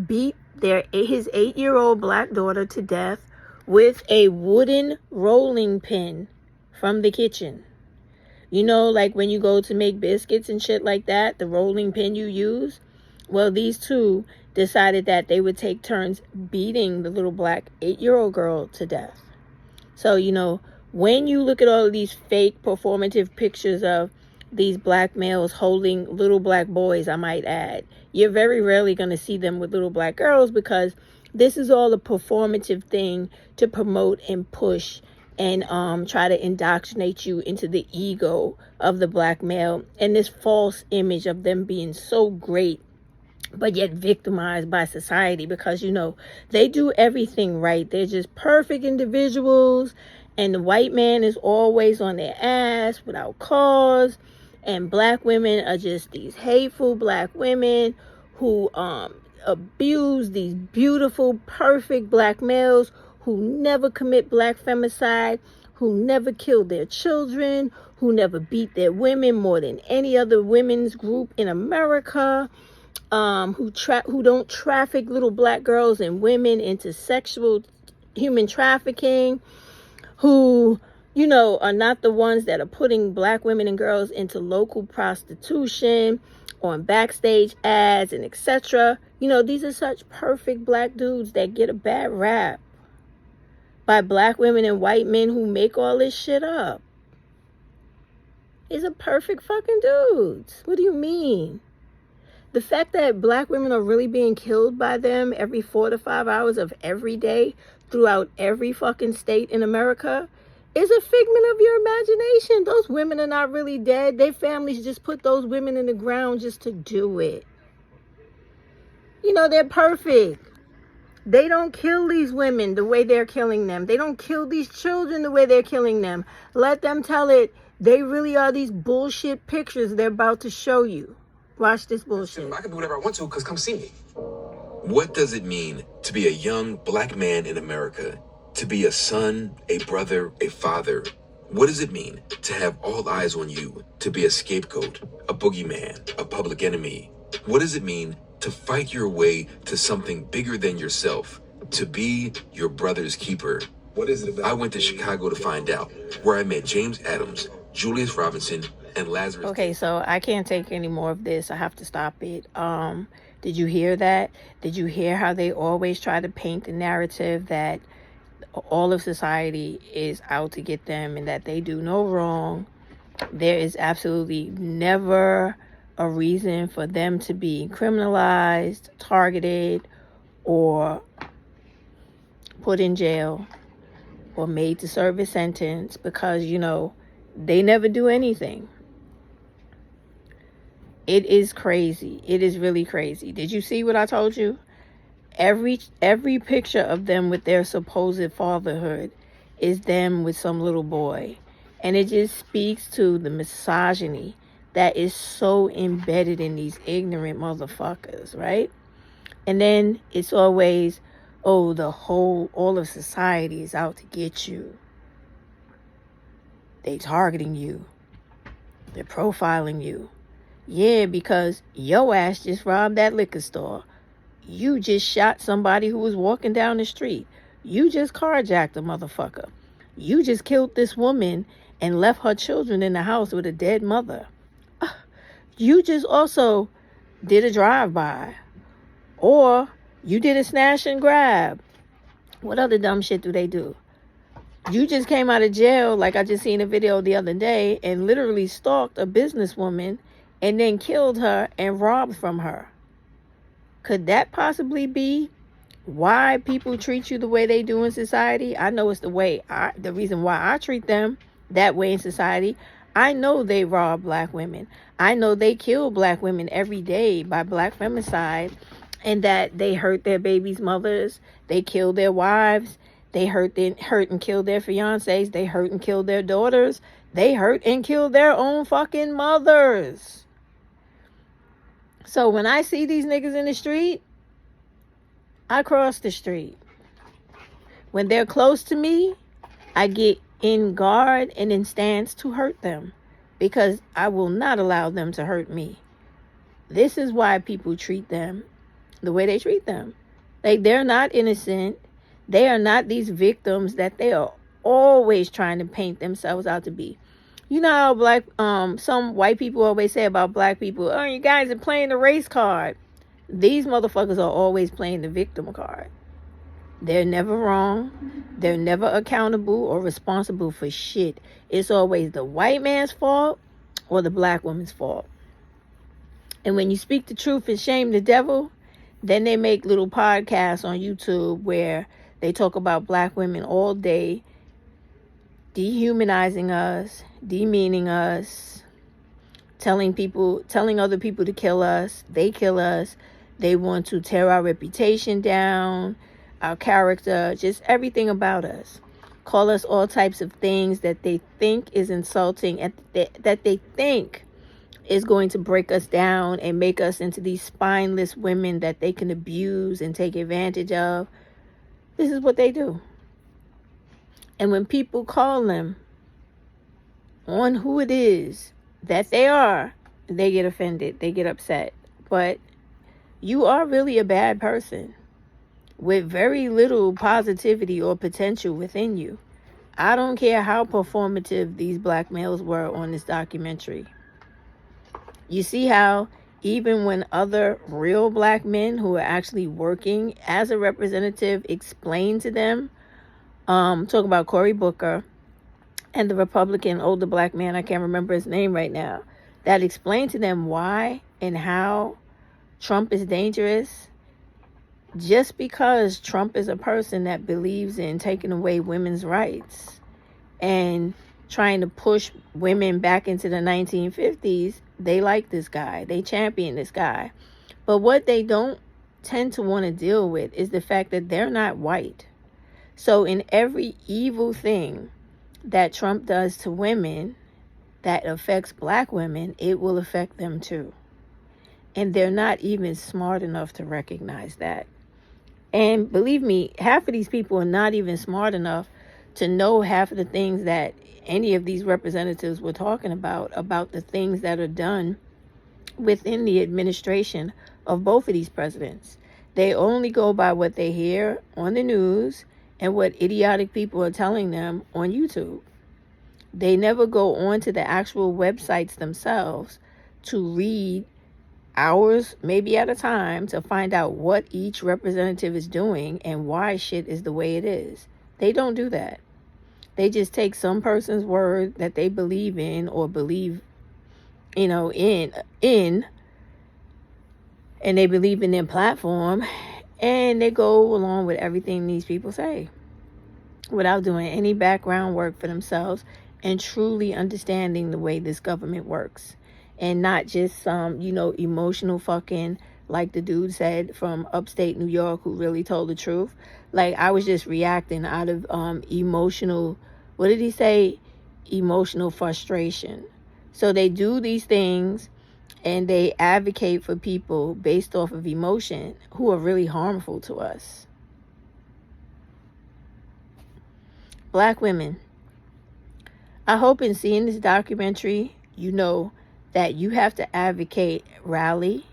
beat his 8-year-old black daughter to death with a wooden rolling pin from the kitchen. You know, like when you go to make biscuits and shit like that, the rolling pin you use. Well, these two decided that they would take turns beating the little black 8-year-old girl to death. So, you know, when you look at all of these fake performative pictures of these black males holding little black boys, I might add, you're very rarely going to see them with little black girls, because this is all a performative thing to promote and push and try to indoctrinate you into the ego of the black male and this false image of them being so great, but yet victimized by society, because, you know, they do everything right. They're just perfect individuals, and the white man is always on their ass without cause, and black women are just these hateful black women who abuse these beautiful, perfect black males who never commit black femicide, who never kill their children, who never beat their women more than any other women's group in America, who don't traffic little black girls and women into sexual human trafficking, who, you know, are not the ones that are putting black women and girls into local prostitution, on backstage ads and etc. You know, these are such perfect black dudes that get a bad rap by black women and white men who make all this shit up. These are perfect fucking dudes. What do you mean? The fact that black women are really being killed by them every 4 to 5 hours of every day throughout every fucking state in America is a figment of your imagination. Those women are not really dead. Their families just put those women in the ground just to do it. You know, they're perfect. They don't kill these women the way they're killing them. They don't kill these children the way they're killing them. Let them tell it. They really are these bullshit pictures they're about to show you. Watch this bullshit. I can do whatever I want to, because come see me. What does it mean to be a young black man in America? To be a son, a brother, a father? What does it mean to have all eyes on you? To be a scapegoat, a boogeyman, a public enemy? What does it mean to fight your way to something bigger than yourself? To be your brother's keeper? What is it about? I went to Chicago to find out, where I met James Adams, Julius Robinson, and Lazarus. Okay, so I can't take any more of this. I have to stop it. Did you hear that? Did you hear how they always try to paint the narrative that all of society is out to get them and that they do no wrong? There is absolutely never a reason for them to be criminalized, targeted, or put in jail or made to serve a sentence, because, you know, they never do anything. It is crazy. It is really crazy. Did you see what I told you? Every picture of them with their supposed fatherhood is them with some little boy. And it just speaks to the misogyny that is so embedded in these ignorant motherfuckers, right? And then it's always, oh, all of society is out to get you. They targeting you. They're profiling you. Yeah, because your ass just robbed that liquor store. You just shot somebody who was walking down the street. You just carjacked a motherfucker. You just killed this woman and left her children in the house with a dead mother. You just also did a drive-by. Or you did a snatch and grab. What other dumb shit do they do? You just came out of jail, like I just seen a video the other day, and literally stalked a businesswoman and then killed her and robbed from her. Could that possibly be why people treat you the way they do in society? I know it's the reason why I treat them that way in society. I know they rob black women. I know they kill black women every day by black femicide, and that they hurt their babies' mothers. They kill their wives. They hurt and kill their fiancés. They hurt and kill their daughters. They hurt and kill their own fucking mothers. So when I see these niggas in the street, I cross the street. When they're close to me, I get in guard and in stance to hurt them because I will not allow them to hurt me. This is why people treat them the way they treat them. Like, they're not innocent. They are not these victims that they are always trying to paint themselves out to be. You know how some white people always say about black people, oh, you guys are playing the race card. These motherfuckers are always playing the victim card. They're never wrong. They're never accountable or responsible for shit. It's always the white man's fault or the black woman's fault. And when you speak the truth and shame the devil, then they make little podcasts on YouTube where they talk about black women all day, dehumanizing us, demeaning us, telling other people to kill us. They kill us. They want to tear our reputation down, our character, just everything about us. Call us all types of things that they think is insulting and that they think is going to break us down and make us into these spineless women that they can abuse and take advantage of. This is what they do. And when people call them on who it is that they are, they get offended. They get upset. But you are really a bad person with very little positivity or potential within you. I don't care how performative these black males were on this documentary. You see how even when other real black men who are actually working as a representative explain to them, talk about Cory Booker and the Republican older black man, I can't remember his name right now, that explained to them why and how Trump is dangerous. Just because Trump is a person that believes in taking away women's rights and trying to push women back into the 1950s, they like this guy. They champion this guy. But what they don't tend to want to deal with is the fact that they're not white. So in every evil thing that Trump does to women that affects black women, it will affect them too. And they're not even smart enough to recognize that. And believe me, half of these people are not even smart enough to know half of the things that any of these representatives were talking about the things that are done within the administration of both of these presidents. They only go by what they hear on the news and what idiotic people are telling them on YouTube. They never go on to the actual websites themselves to read hours, maybe at a time, to find out what each representative is doing and why shit is the way it is. They don't do that. They just take some person's word that they believe in or believe, in, and they believe in their platform, and they go along with everything these people say without doing any background work for themselves and truly understanding the way this government works. And not just some, emotional fucking, like the dude said from upstate New York who really told the truth. Like, I was just reacting out of emotional, what did he say? Emotional frustration. So they do these things and they advocate for people based off of emotion who are really harmful to us. Black women, I hope in seeing this documentary, you know that you have to advocate, rally,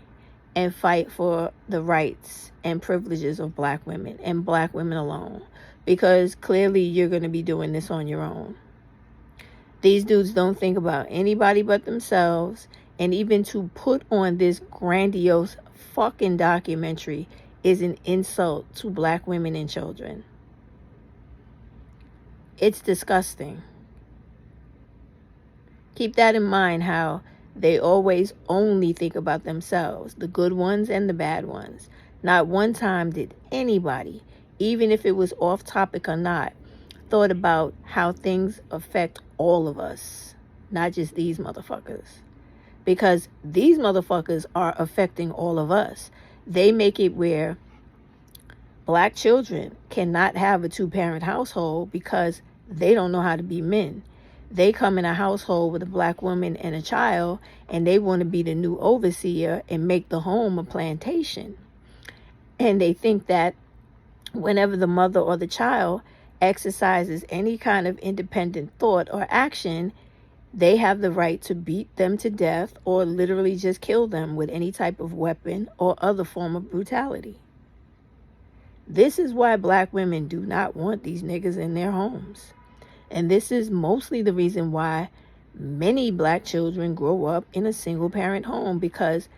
and fight for the rights and privileges of black women and black women alone. Because clearly you're going to be doing this on your own. These dudes don't think about anybody but themselves. And even to put on this grandiose fucking documentary is an insult to black women and children. It's disgusting. Keep that in mind, how they always only think about themselves, the good ones and the bad ones. Not one time did anybody, even if it was off topic or not, thought about how things affect all of us, not just these motherfuckers. Because these motherfuckers are affecting all of us. They make it where black children cannot have a two-parent household because they don't know how to be men. They come in a household with a black woman and a child, and they want to be the new overseer and make the home a plantation. And they think that whenever the mother or the child exercises any kind of independent thought or action, they have the right to beat them to death or literally just kill them with any type of weapon or other form of brutality. This is why black women do not want these niggas in their homes. And this is mostly the reason why many black children grow up in a single parent home, because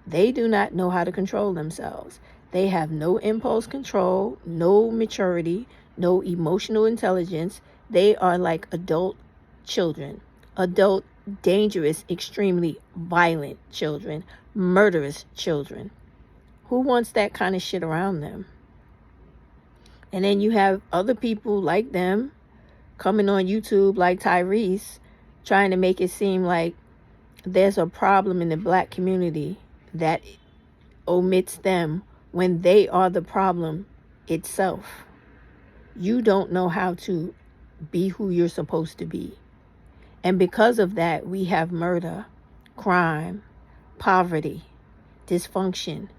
they do not know how to control themselves. They have no impulse control, no maturity, no emotional intelligence. They are like adult children, adult, dangerous, extremely violent children, murderous children. Who wants that kind of shit around them? And then you have other people like them coming on YouTube like Tyrese, trying to make it seem like there's a problem in the black community that omits them when they are the problem itself. You don't know how to be who you're supposed to be. And because of that, we have murder, crime, poverty, dysfunction,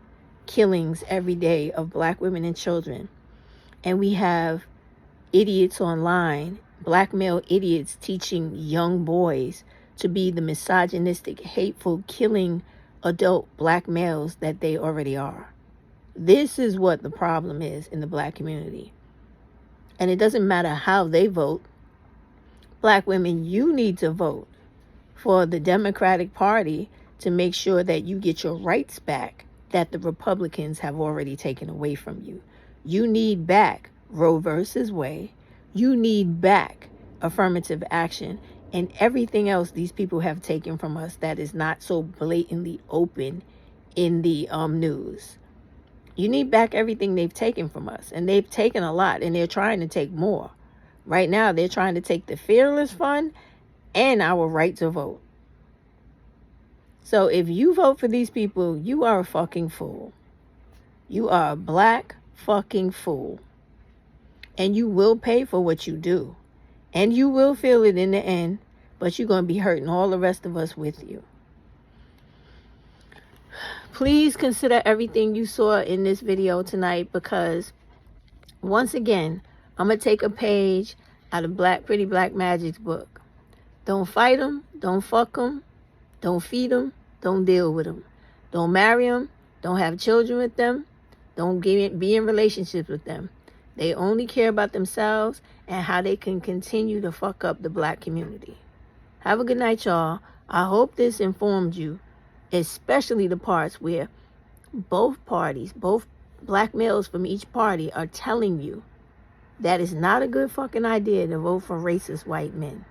killings every day of black women and children. And we have idiots online, black male idiots, teaching young boys to be the misogynistic, hateful, killing adult black males that they already are. This is what the problem is in the black community. And it doesn't matter how they vote. Black women, you need to vote for the Democratic Party to make sure that you get your rights back that the Republicans have already taken away from you. You need back Roe versus Wade. You need back affirmative action and everything else these people have taken from us that is not so blatantly open in the news. You need back everything they've taken from us. And they've taken a lot, and they're trying to take more. Right now, they're trying to take the Fearless Fund and our right to vote. So if you vote for these people, you are a fucking fool. You are a black fucking fool. And you will pay for what you do. And you will feel it in the end, but you're going to be hurting all the rest of us with you. Please consider everything you saw in this video tonight, because once again, I'm going to take a page out of Pretty Black Magic's book. Don't fight them. Don't fuck them. Don't feed them. Don't deal with them. Don't marry them. Don't have children with them. Don't be in relationships with them. They only care about themselves and how they can continue to fuck up the black community. Have a good night, y'all. I hope this informed you, especially the parts where both parties, both black males from each party, are telling you that it's not a good fucking idea to vote for racist white men.